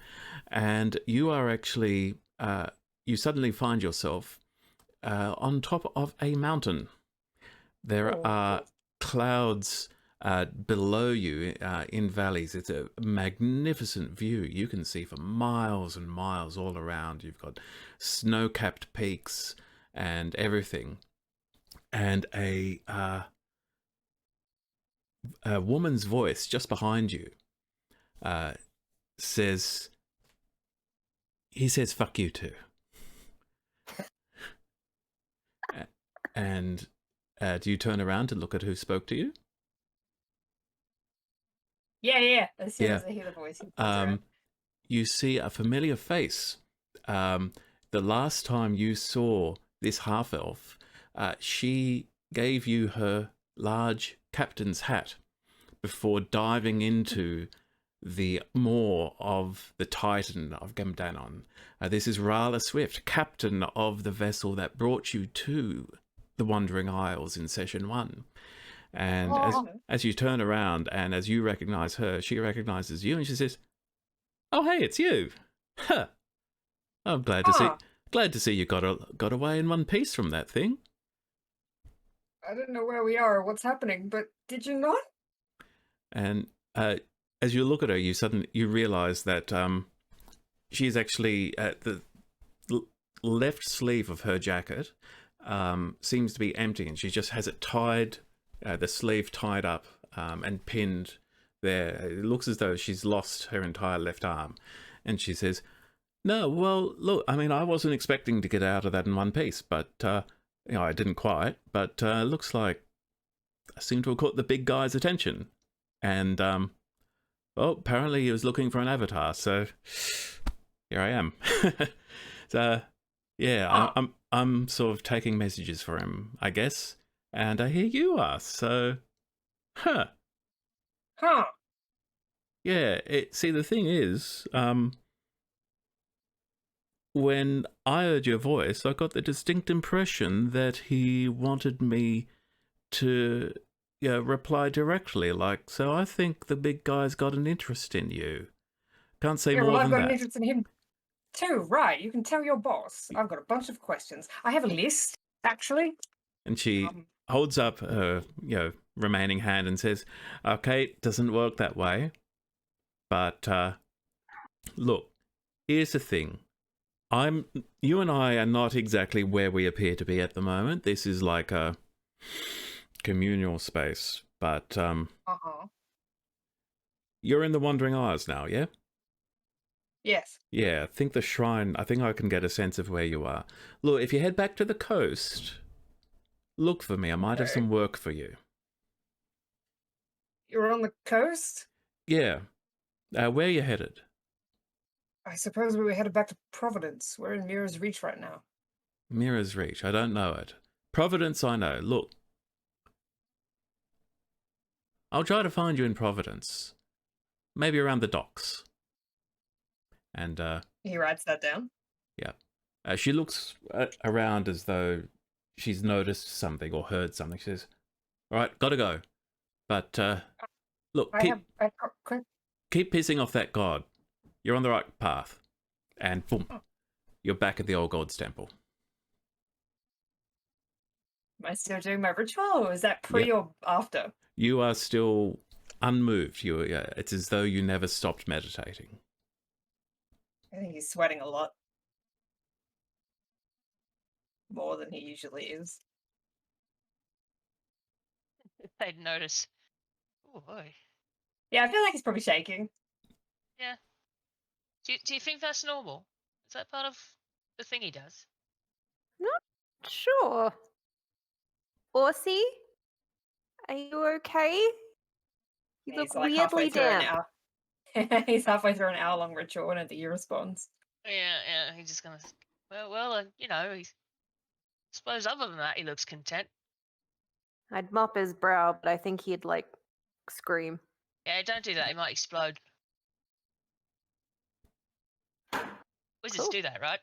and you are actually, you suddenly find yourself on top of a mountain. There are clouds below you in valleys. It's a magnificent view. You can see for miles and miles all around. You've got snow-capped peaks and everything. And a woman's voice just behind you says, fuck you too. And do you turn around to look at who spoke to you? Yeah. As soon as I hear the voice, he turns around. You see a familiar face. The last time you saw this half-elf, she gave you her large captain's hat before diving into the maw of the Titan of Gamdanon. This is Rala Swift, captain of the vessel that brought you to the Wandering Isles in Session 1. And as you turn around and as you recognize her, she recognizes you and she says, "Oh, hey, it's you. Huh. I'm glad to see you got away in one piece from that thing." I don't know where we are or what's happening, but did you not? And as you look at her, you realize that she's actually at the left sleeve of her jacket seems to be empty, and she just has it tied, the sleeve tied up and pinned there. It looks as though she's lost her entire left arm. And she says, "No, well, look, I mean, I wasn't expecting to get out of that in one piece, but I didn't quite. But looks like I seem to have caught the big guy's attention. And well, apparently he was looking for an avatar, so here I am." So yeah, I'm sort of taking messages for him, I guess. And here you are, so yeah, see, the thing is, when I heard your voice, I got the distinct impression that he wanted me to reply directly, so I think the big guy's got an interest in you. Can't say more I've than got an that. interest in him too, right? You can tell your boss. I've got a bunch of questions. I have a list, actually. And she holds up her, remaining hand and says, "Okay, it doesn't work that way. But look, here's the thing. You and I are not exactly where we appear to be at the moment. This is like a communal space, but you're in the Wandering Isles now, yeah?" Yes. Yeah, I think I can get a sense of where you are. Look, if you head back to the coast, look for me. I might have some work for you. You're on the coast? Yeah. Where are you headed? I suppose we were headed back to Providence. We're in Mirror's Reach right now. Mirror's Reach? I don't know it. Providence, I know. Look, I'll try to find you in Providence. Maybe around the docks. And he writes that down. Yeah. She looks around as though she's noticed something or heard something. She says, "All right, gotta go. But look, keep pissing off that god. You're on the right path." And boom, you're back at the old god's temple. Am I still doing my ritual, or is that pre or after? You are still unmoved. It's as though you never stopped meditating. I think he's sweating a lot. More than he usually is. They'd notice. Oh boy. Yeah, I feel like he's probably shaking. Yeah. Do you think that's normal? Is that part of the thing he does? Sure. Orsi, are you okay? You look He's like halfway weirdly through an damp. hour. He's halfway through an hour-long ritual, and he responds. Yeah. He's just gonna. You know, I suppose other than that, he looks content. I'd mop his brow, but I think he'd like scream. Yeah, don't do that. He might explode. Wizards Cool. do that, right?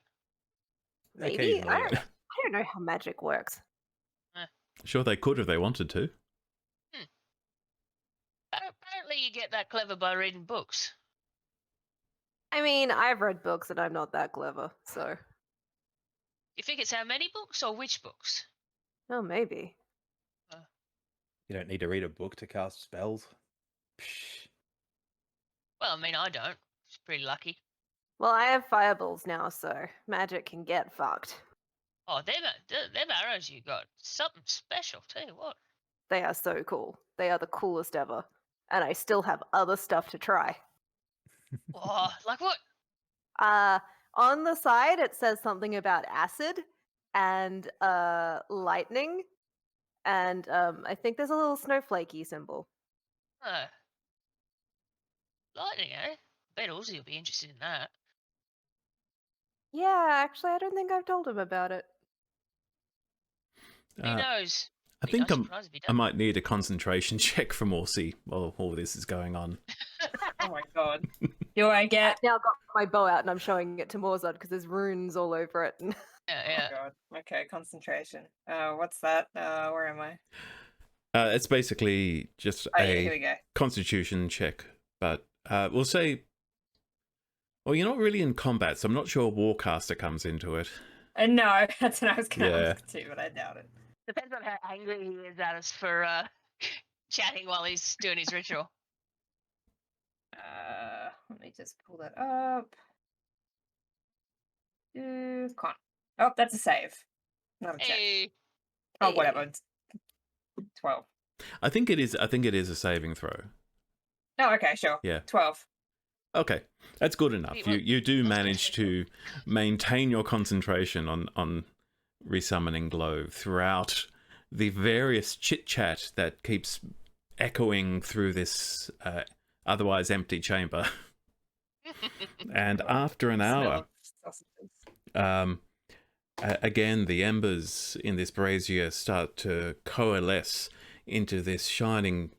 Maybe Occasionally, I yeah. don't know how magic works. Sure, they could if they wanted to. Apparently, you get that clever by reading books. I mean, I've read books and I'm not that clever, so You think it's how many books or which books? oh, maybe. You don't need to read a book to cast spells. Psh. Well, I mean, I don't. It's pretty lucky. Well, I have fireballs now, so magic can get fucked. Oh, them arrows you got. Something special, tell you what. They are so cool. They are the coolest ever. And I still have other stuff to try. Oh, like what? On the side it says something about acid and lightning, and I think there's a little snowflakey symbol. Oh. Lightning, eh? Bet Ozzy will be interested in that. Yeah, actually, I don't think I've told him about it. Who knows? I Be think no surprise if he I does. might need a concentration check from Orsi while all this is going on. Oh my god. Do I get? I've now got my bow out and I'm showing it to Morzad because there's runes all over it. Yeah. Oh god. Okay, concentration. What's that? Where am I? It's basically just Oh yeah, here we a go. constitution check, but we'll say, well, you're not really in combat, so I'm not sure Warcaster comes into it. No, that's what I was going to Yeah. ask too, but I doubt it. Depends on how angry he is at us for chatting while he's doing his ritual. Let me just pull that up. Con. Oh, that's a save. Not a check. Hey, Oh, whatever. It's 12. I think it is a saving throw. Oh, okay, sure. Yeah. 12. Okay, that's good enough. Wait, You do that's manage to maintain your concentration on resummoning Glow throughout the various chit chat that keeps echoing through this otherwise empty chamber. And after an hour, again, the embers in this brazier start to coalesce into this shining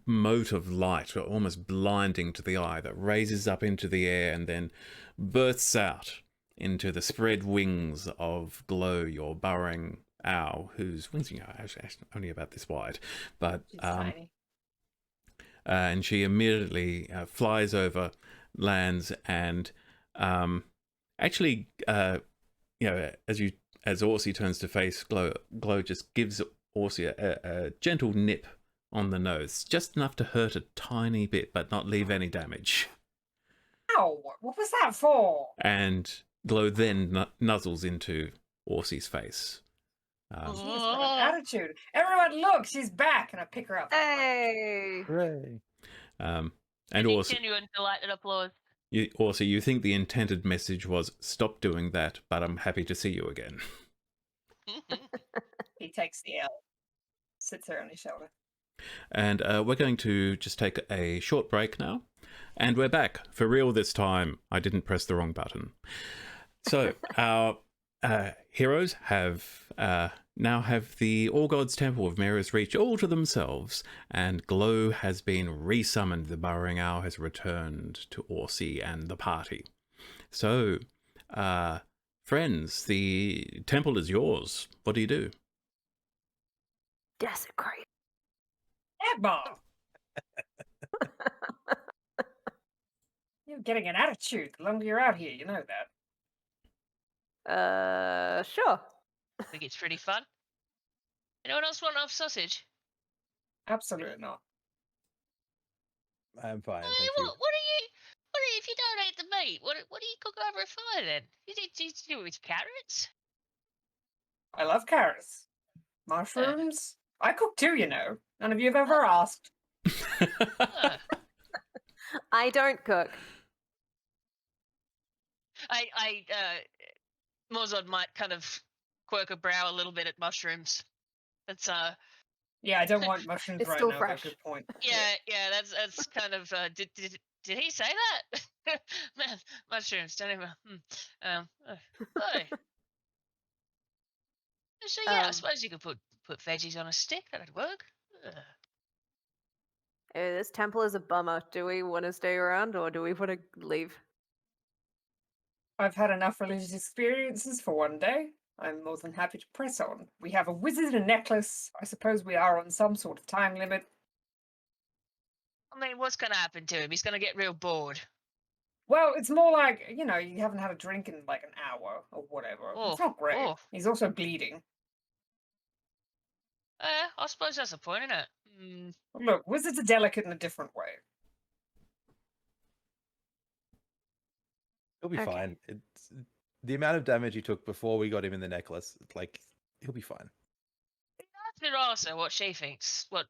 mote of light, almost blinding to the eye, that raises up into the air and then bursts out into the spread wings of Glow, your burrowing owl, whose wings are actually only about this wide, but Tiny. and she immediately flies over, lands, and actually, as Orsi turns to face Glow, Glow just gives Orsi a gentle nip on the nose, just enough to hurt a tiny bit, but not leave any damage. Ow! What was that for? And Glow then nuzzles into Orsi's face. She's got an attitude. Everyone, look, she's back, and I pick her up. Hey! Hooray. And any Orsi, genuine delighted applause. you think the intended message was, stop doing that, but I'm happy to see you again. He takes the L. Sits her on his shoulder. And we're going to just take a short break now. And we're back. For real this time. I didn't press the wrong button. So, our heroes have now have the All Gods Temple of Mirror's Reach all to themselves. And Glow has been resummoned. The Burrowing Owl has returned to Orsi and the party. So, friends, the temple is yours. What do you do? Desecrate. Emma! You're getting an attitude the longer you're out here, you know that. Sure. I think it's pretty fun. Anyone else want off sausage? Absolutely not. I'm fine, Hey, thank you. what do you, if you don't eat the meat, what do you cook over a fire then? You do it with carrots? I love carrots. Mushrooms? I cook too, you know. None of you have ever asked. Uh, I don't cook. Morzod might kind of quirk a brow a little bit at mushrooms. That's Yeah, I don't want mushrooms It's right still now. fresh. Good point. yeah, that's kind of did he say that? Man, mushrooms, don't even oh. So yeah, I suppose you could put veggies on a stick, that'd work. This temple is a bummer. Do we want to stay around or do we want to leave? I've had enough religious experiences for one day. I'm more than happy to press on. We have a wizard and a necklace. I suppose we are on some sort of time limit. I mean, what's going to happen to him? He's going to get real bored. Well, it's more like, you haven't had a drink in like an hour or whatever. Oh, It's not great. oh. He's also bleeding. I suppose that's the point, isn't it? Look, wizards are delicate in a different way. He'll be Okay. fine. It's the amount of damage he took before we got him in the necklace. Like, he'll be fine. Ask Mirasa what she thinks. What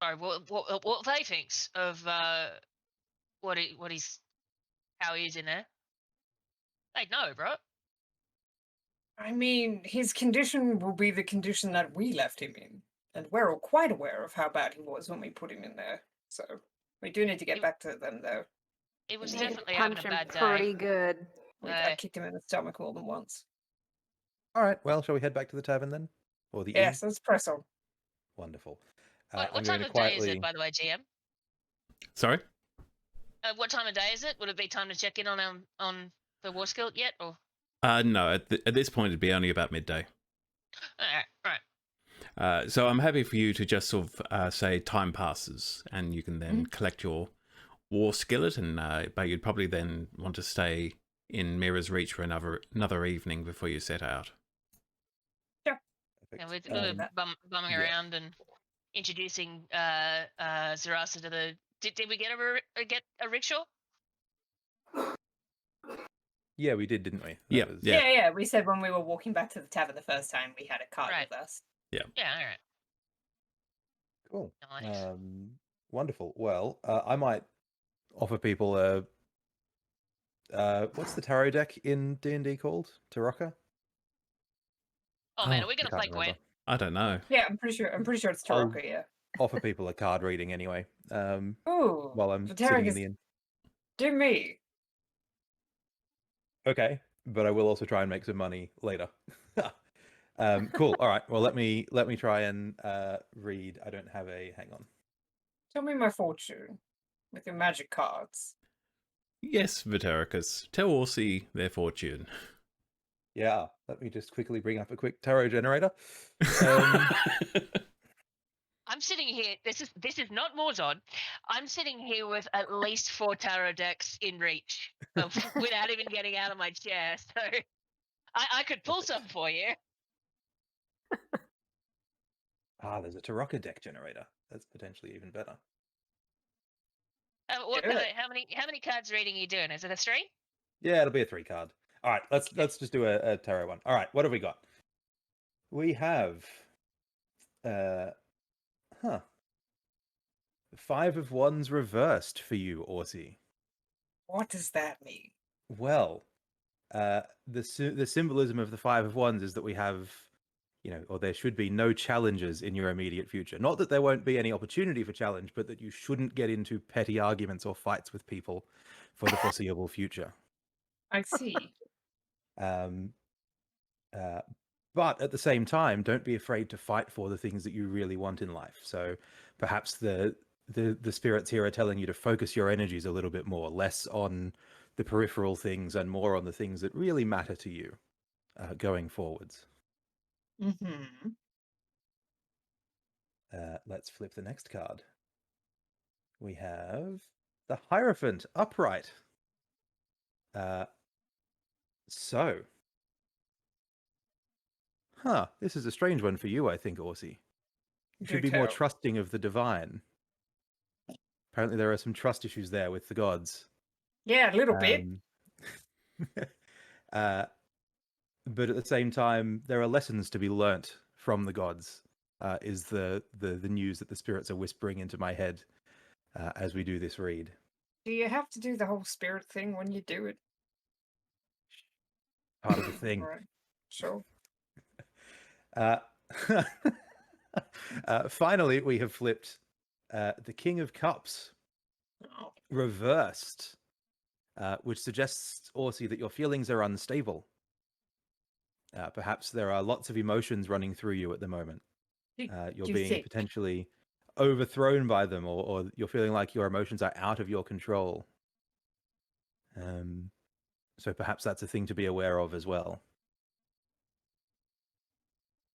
they thinks of how he's in there. They'd know, bro. I mean, his condition will be the condition that we left him in. And we're all quite aware of how bad he was when we put him in there. So we do need to get back to them, though. It was We need to definitely having punch a him bad day. pretty good. I kicked him in the stomach more than once. All right. Well, shall we head back to the tavern then, or the inn? Yes, let's press on. Wonderful. What I'm time going of to day is quietly. it, by the way, GM? Sorry? What time of day is it? Would it be time to check in on the war skill yet, or? No, at this point it'd be only about midday. All right. So I'm happy for you to just sort of say time passes, and you can then collect your war skillet, and but you'd probably then want to stay in Mirror's Reach for another evening before you set out. Yeah, we're Perfect. bumming yeah. around and introducing Zarasa to the. Did we get a rickshaw? Yeah, we did, didn't we? That Yeah, was- yeah. Yeah. We said when we were walking back to the tavern the first time, we had a cart Right. with us. Yeah, all right. Cool. Nice. Wonderful. Well, I might offer people a. What's the tarot deck in D&D called? Tarocca? Oh man, Oh, are we gonna I can't play Gwen? remember. I don't know. Yeah, I'm pretty sure it's I'll- Taraka, yeah. Offer people a card reading anyway. Ooh. While I'm the sitting Tarek in is the inn. do me. Okay, but I will also try and make some money later. Cool. All right. Well, let me try and read. I don't have a. Hang on. Tell me my fortune with your magic cards. Yes, Vitericus, tell Orsi their fortune. Yeah. Let me just quickly bring up a quick tarot generator. I'm sitting here. This is not Morzod. I'm sitting here with at least 4 tarot decks in reach without even getting out of my chair. So I could pull some for you. There's a Tarocca deck generator. That's potentially even better. What Do kind of, it. how many cards reading are you doing? Is it a 3? Yeah, it'll be a 3 card. All right. Let's just do a tarot one. All right. What have we got? We have. 5 of Wands reversed for you, Orsi. What does that mean? Well, the symbolism of the 5 of Wands is that we have, or there should be no challenges in your immediate future. Not that there won't be any opportunity for challenge, but that you shouldn't get into petty arguments or fights with people for the foreseeable future. I see. But at the same time, don't be afraid to fight for the things that you really want in life. So perhaps the spirits here are telling you to focus your energies a little bit more, less on the peripheral things and more on the things that really matter to you going forwards. Mm-hmm. Let's flip the next card. We have the Hierophant Upright. This is a strange one for you, I think, Orsi. You should be more trusting of the divine. Apparently there are some trust issues there with the gods. Yeah, a little bit. But at the same time, there are lessons to be learnt from the gods, is the news that the spirits are whispering into my head as we do this read. Do you have to do the whole spirit thing when you do it? part of the thing. All right. Sure. Uh, finally, we have flipped the King of Cups Oh. reversed, which suggests, Orsi, that your feelings are unstable. Perhaps there are lots of emotions running through you at the moment. You're do you being think? potentially overthrown by them, or you're feeling like your emotions are out of your control. So perhaps that's a thing to be aware of as well.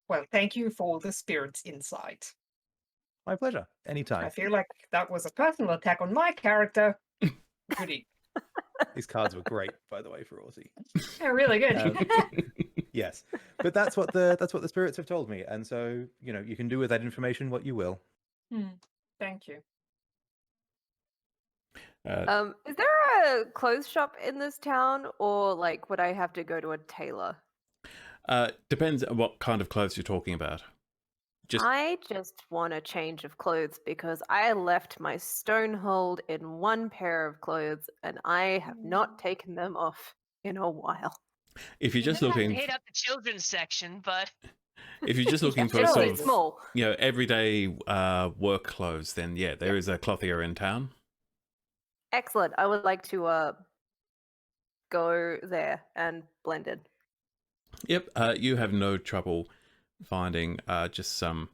Well, thank you for the spirit's insight. My pleasure. Anytime. I feel like that was a personal attack on my character. Goody. These cards were great, by the way, for Orsi. They're really good. Yes, but that's what the spirits have told me, and so you can do with that information what you will. Thank you. Is there a clothes shop in this town, or like would I have to go to a tailor? Depends on what kind of clothes you're talking about. I just want a change of clothes because I left my stonehold in one pair of clothes and I have not taken them off in a while. If you're just Never have to looking, hit up the children's section, but if you're just looking for Just sort really of small. everyday work clothes, then yeah, there is a clothier in town. Excellent. I would like to go there and blend in. Yep, you have no trouble finding just some,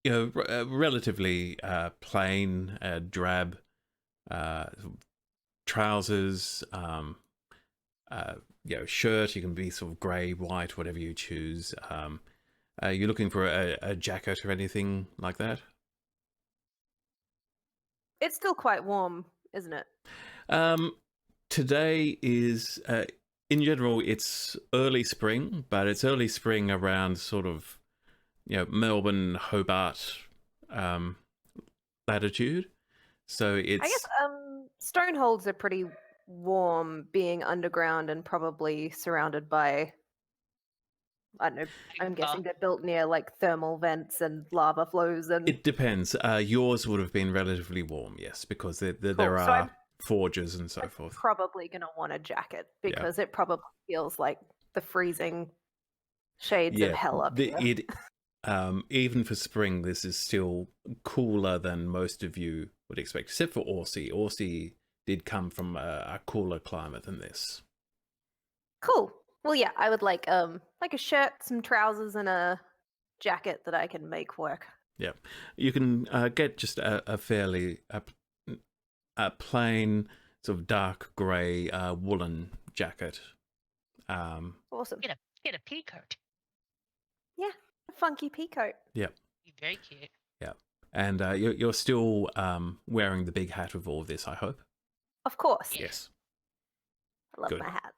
relatively plain, drab trousers, shirt. You can be sort of grey, white, whatever you choose. You're looking for a jacket or anything like that? It's still quite warm, isn't it? Today is, in general, it's early spring, but it's early spring around sort of, Melbourne, Hobart latitude. So it's... I guess stoneholds are pretty warm, being underground and probably surrounded by, I don't know, I'm guessing they're built near like thermal vents and lava flows and... It depends. Yours would have been relatively warm, yes, because there So are forges and so forth. Probably going to want a jacket because it probably feels like the freezing shades of hell up here. Even for spring, this is still cooler than most of you would expect, except for Orsi. Orsi did come from a cooler climate than this. Cool. Well, yeah, I would like a shirt, some trousers, and a jacket that I can make work. Yeah, you can get just a fairly a plain sort of dark grey woolen jacket. Awesome. get a pea coat. Yeah, a funky pea coat. Yeah. Very cute. Yeah, and you're still wearing the big hat with all of this, I hope. Of course. Yes. I love Good. my hat.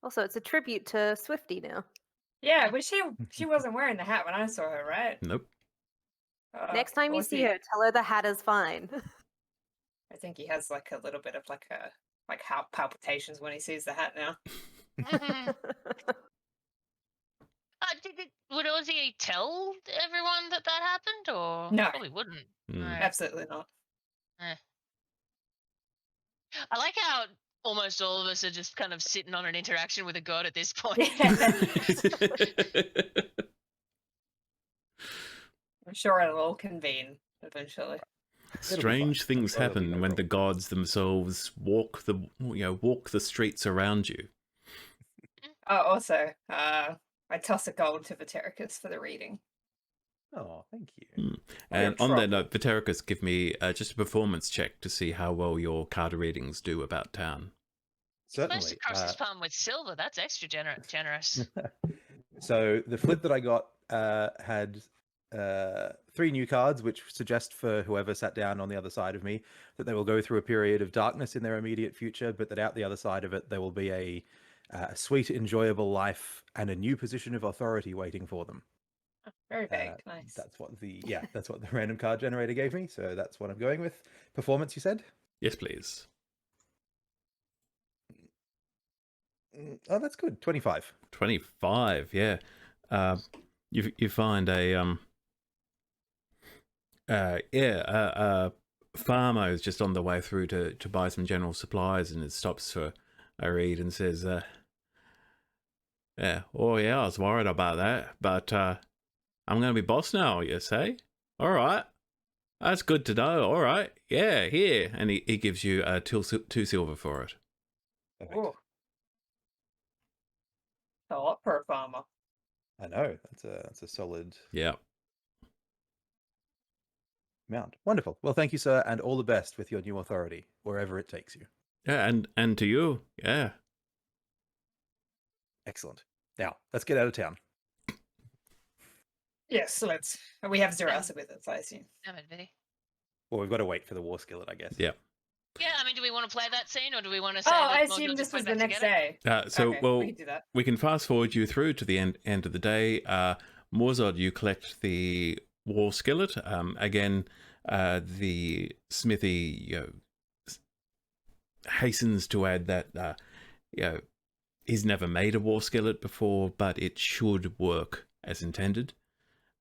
Also, it's a tribute to Swifty now. Yeah, but she wasn't wearing the hat when I saw her, right? Nope. Next time you see her, tell her the hat is fine. I think he has like a little bit of like palpitations when he sees the hat now. Would Ozzy tell everyone that happened, or No. Probably wouldn't. Absolutely not. I like how almost all of us are just kind of sitting on an interaction with a god at this point. I'm sure it'll all convene eventually. Strange things Well, there'll be happen no when the problem. gods themselves walk the streets around you. Oh, also, I toss a gold to Vatericus for the reading. Oh, thank you. And You're on that trouble. note, Vatericus, give me just a performance check to see how well your card readings do about town. Managed Certainly. to cross his palm with silver. That's extra generous. So the flip that I got had 3 new cards, which suggest for whoever sat down on the other side of me that they will go through a period of darkness in their immediate future, but that out the other side of it there will be a sweet, enjoyable life and a new position of authority waiting for them. Very vague. Nice. That's what the random card generator gave me. So that's what I'm going with. Performance, you said? Yes, please. Oh, that's good. 25. 25, yeah. You find a farmer is just on the way through to buy some general supplies, and it stops for I read and says, yeah, oh yeah, I was worried about that, but I'm going to be boss now, you say? All right. That's good to know. All right. Yeah, here. And he gives you 2 silver for it. Perfect. Ooh. A lot per farmer. I know that's a solid Yeah. amount. Wonderful. Well, thank you, sir, and all the best with your new authority wherever it takes you. Yeah, and to you. Yeah. Excellent. Now let's get out of town. Yes, let's. We have Zerasa with us, I assume. Damn it, Vinny. Well, we've got to wait for the war skillet, I guess. Yeah. Yeah, I mean, do we want to play that scene, or do we want to say? Oh, that I Mordred assume this just went was the back to next get it? day. So, Okay, well, we can do that. we can fast forward you through to the end of the day. Morzod, you collect the war skillet. Again, the smithy hastens to add that he's never made a war skillet before, but it should work as intended.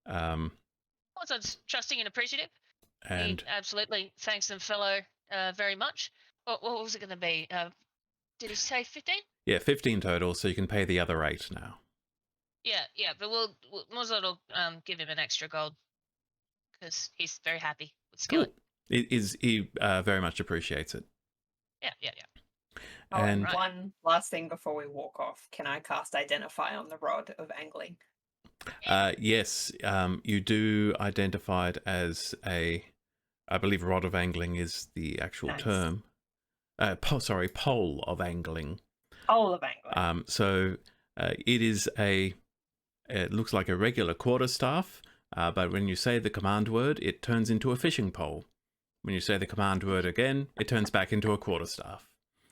Mordred's trusting and appreciative. And He absolutely thanks them fellow very much. What was it going to be? Did he say 15? yeah, 15 total, so you can pay the other 8 now. Yeah, but Mordred will give him an extra gold because he's very happy with skillet. He very much appreciates it. Yeah. Oh, And Right. one last thing before we walk off. Can I cast Identify on the rod of angling? yes, you do identify it as I believe rod of angling is the actual Nice. term. Pole of angling. Pole of angling. So it is it looks like a regular quarterstaff, but when you say the command word, it turns into a fishing pole. When you say the command word again, it turns back into a quarterstaff.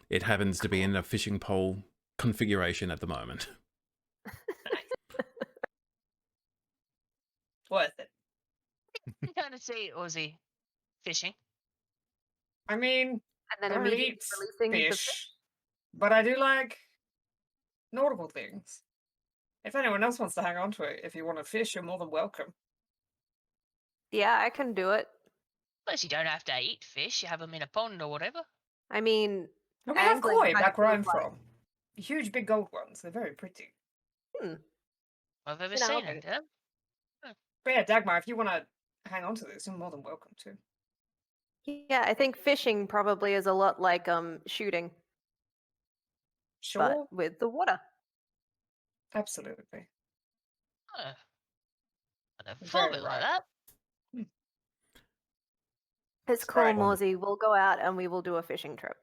It happens to be in a fishing pole configuration at the moment. Worth it. You kind of see Aussie fishing. I mean, And I then don't really immediately eat releasing the fish, but I do like nautical things. If anyone else wants to hang on to it, if you want to fish, you're more than welcome. Yeah, I can do it. Plus, you don't have to eat fish. You have them in a pond or whatever. I mean, And we have angling koi kind back of where I'm feels like- from. Huge, big gold ones. They're very pretty. I've ever You know, seen okay. it. Yeah? But yeah, Dagmar, if you want to hang on to this, you're more than welcome to. Yeah, I think fishing probably is a lot like shooting, Sure, but with the water. absolutely. Oh. I never Very thought of it like right. that. It's cool, Right. Morsey. We'll go out and we will do a fishing trip.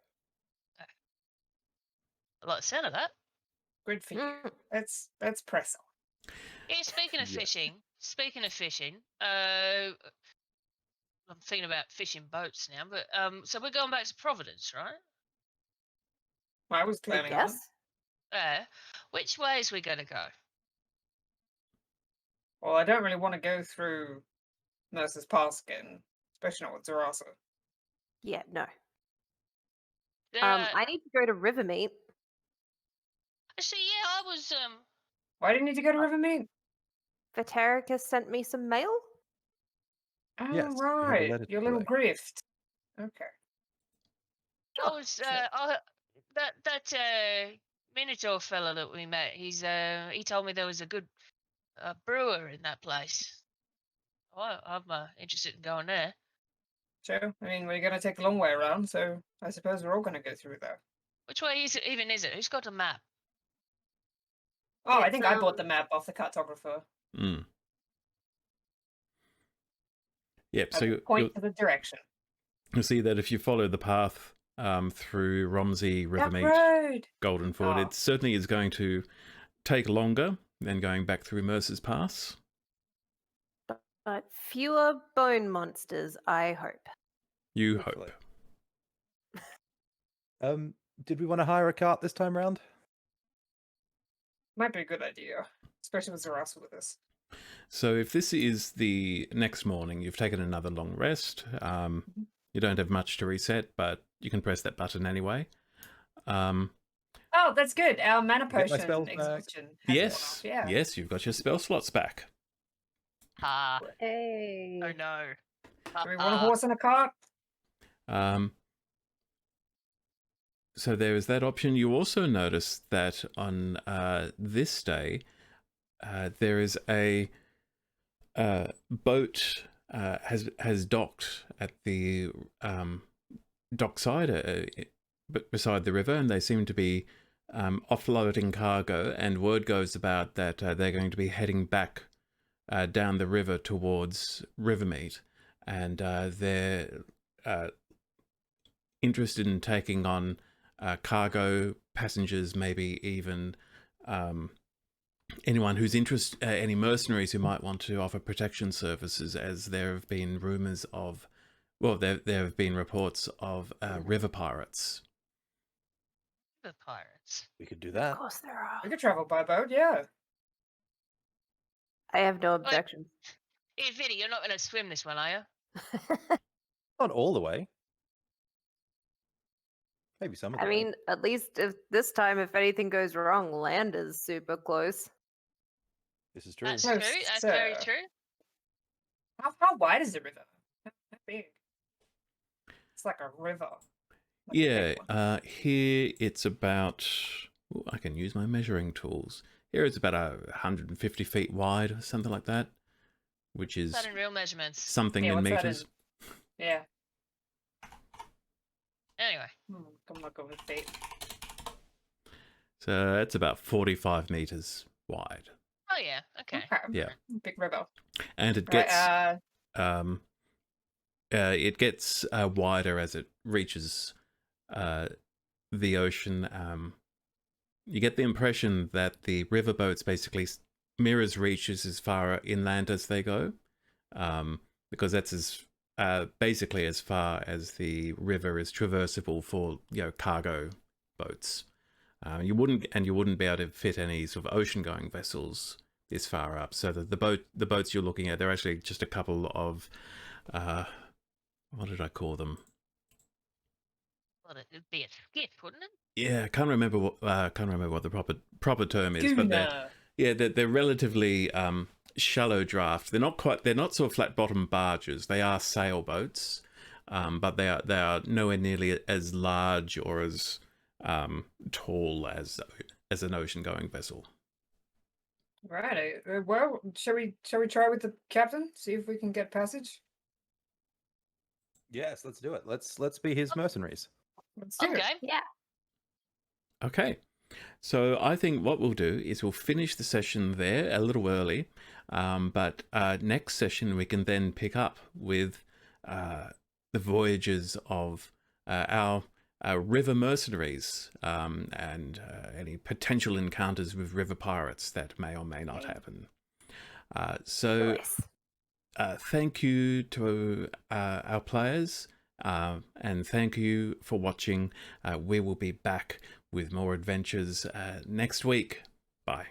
I like the sound of that. Good for you. Mm. Let's press on. Yeah, speaking of Yeah. fishing, I'm thinking about fishing boats now, but so we're going back to Providence, right? I was I planning on it. guess. Which way is we going to go? Well, I don't really want to go through Nurse's Pass again, especially not with Zerasa. Yeah, no. There, I need to go to Rivermeet. actually, yeah, I was Why do you need to go to Rivermeet? Vatericus sent me some mail. Oh, Yes, we have a right. letter to Your little collect. grift. Okay. I was that Minotaur fella that we met. He told me there was a good brewer in that place. Oh, I'm interested in going there. So, I mean, we're going to take the long way around, so I suppose we're all going to go through there. Which way is it? Who's got a map? Oh, I It's, think I bought the map off the cartographer. Mm. Yep, so At point to the direction. you'll see that if you follow the path through Romsey, That Rivermeet, road! Goldenford, Oh. it certainly is going to take longer than going back through Mercer's Pass. But fewer bone monsters, I hope. You Hopefully. hope. Did we want to hire a cart this time round? Might be a good idea, especially with Zerasa with us. So if this is the next morning, you've taken another long rest. You don't have much to reset, but you can press that button anyway. Oh, that's good. Our mana Get my potion spells back. exhaustion has Yes, worn off. Yeah. yes, you've got your spell slots back. Ah, Hey. oh no. Do we want a horse and a cart? Um, so there is that option. You also notice that on this day, there is a boat has docked at the dockside beside the river, and they seem to be offloading cargo. And word goes about that they're going to be heading back down the river towards Rivermeet, and they're interested in taking on cargo, passengers, maybe even anyone who's any mercenaries who might want to offer protection services, as there have been rumors of, well, there have been reports of river pirates. The pirates. We could do Of that. course there are. We could travel by boat, yeah. I have no objections. Hey, Vinny, you're not going to swim this one, are you? Not all the way. Maybe some of the I way. mean, at least this time, if anything goes wrong, land is super close. This is true. That's No, true. That's very sir. true. How wide is the river? How big? It's like a river. Like a Yeah, big one. here it's about, I can use my measuring tools. Here it's about 150 feet wide, or something like that, which is Is that in real measurements? something Yeah, in what's that meters. Yeah. Anyway. Come look over the feet. So it's about 45 meters wide. Oh, yeah. Okay. Yeah. Big river. And it Right, gets wider as it reaches the ocean. You get the impression that the riverboats basically mirrors reaches as far inland as they go, because that's basically as far as the river is traversable for cargo boats. You wouldn't be able to fit any sort of ocean-going vessels this far up. So the boats you're looking at, they're actually just a couple of what did I call them? Well, it'd be a skiff, wouldn't it? Yeah, I can't remember what the proper term is, but they're relatively shallow draft. They're not sort of flat bottom barges. They are sailboats, but they are nowhere nearly as large or as tall as an ocean going vessel. Right. Well, shall we try with the captain? See if we can get passage. Yes, let's do it. Let's be his mercenaries. Let's do it. Okay. Yeah. Okay, so I think what we'll do is we'll finish the session there a little early, but next session we can then pick up with the voyages of our river mercenaries and any potential encounters with river pirates that may or may not happen. So thank you to our players, and thank you for watching. We will be back with more adventures next week. Bye.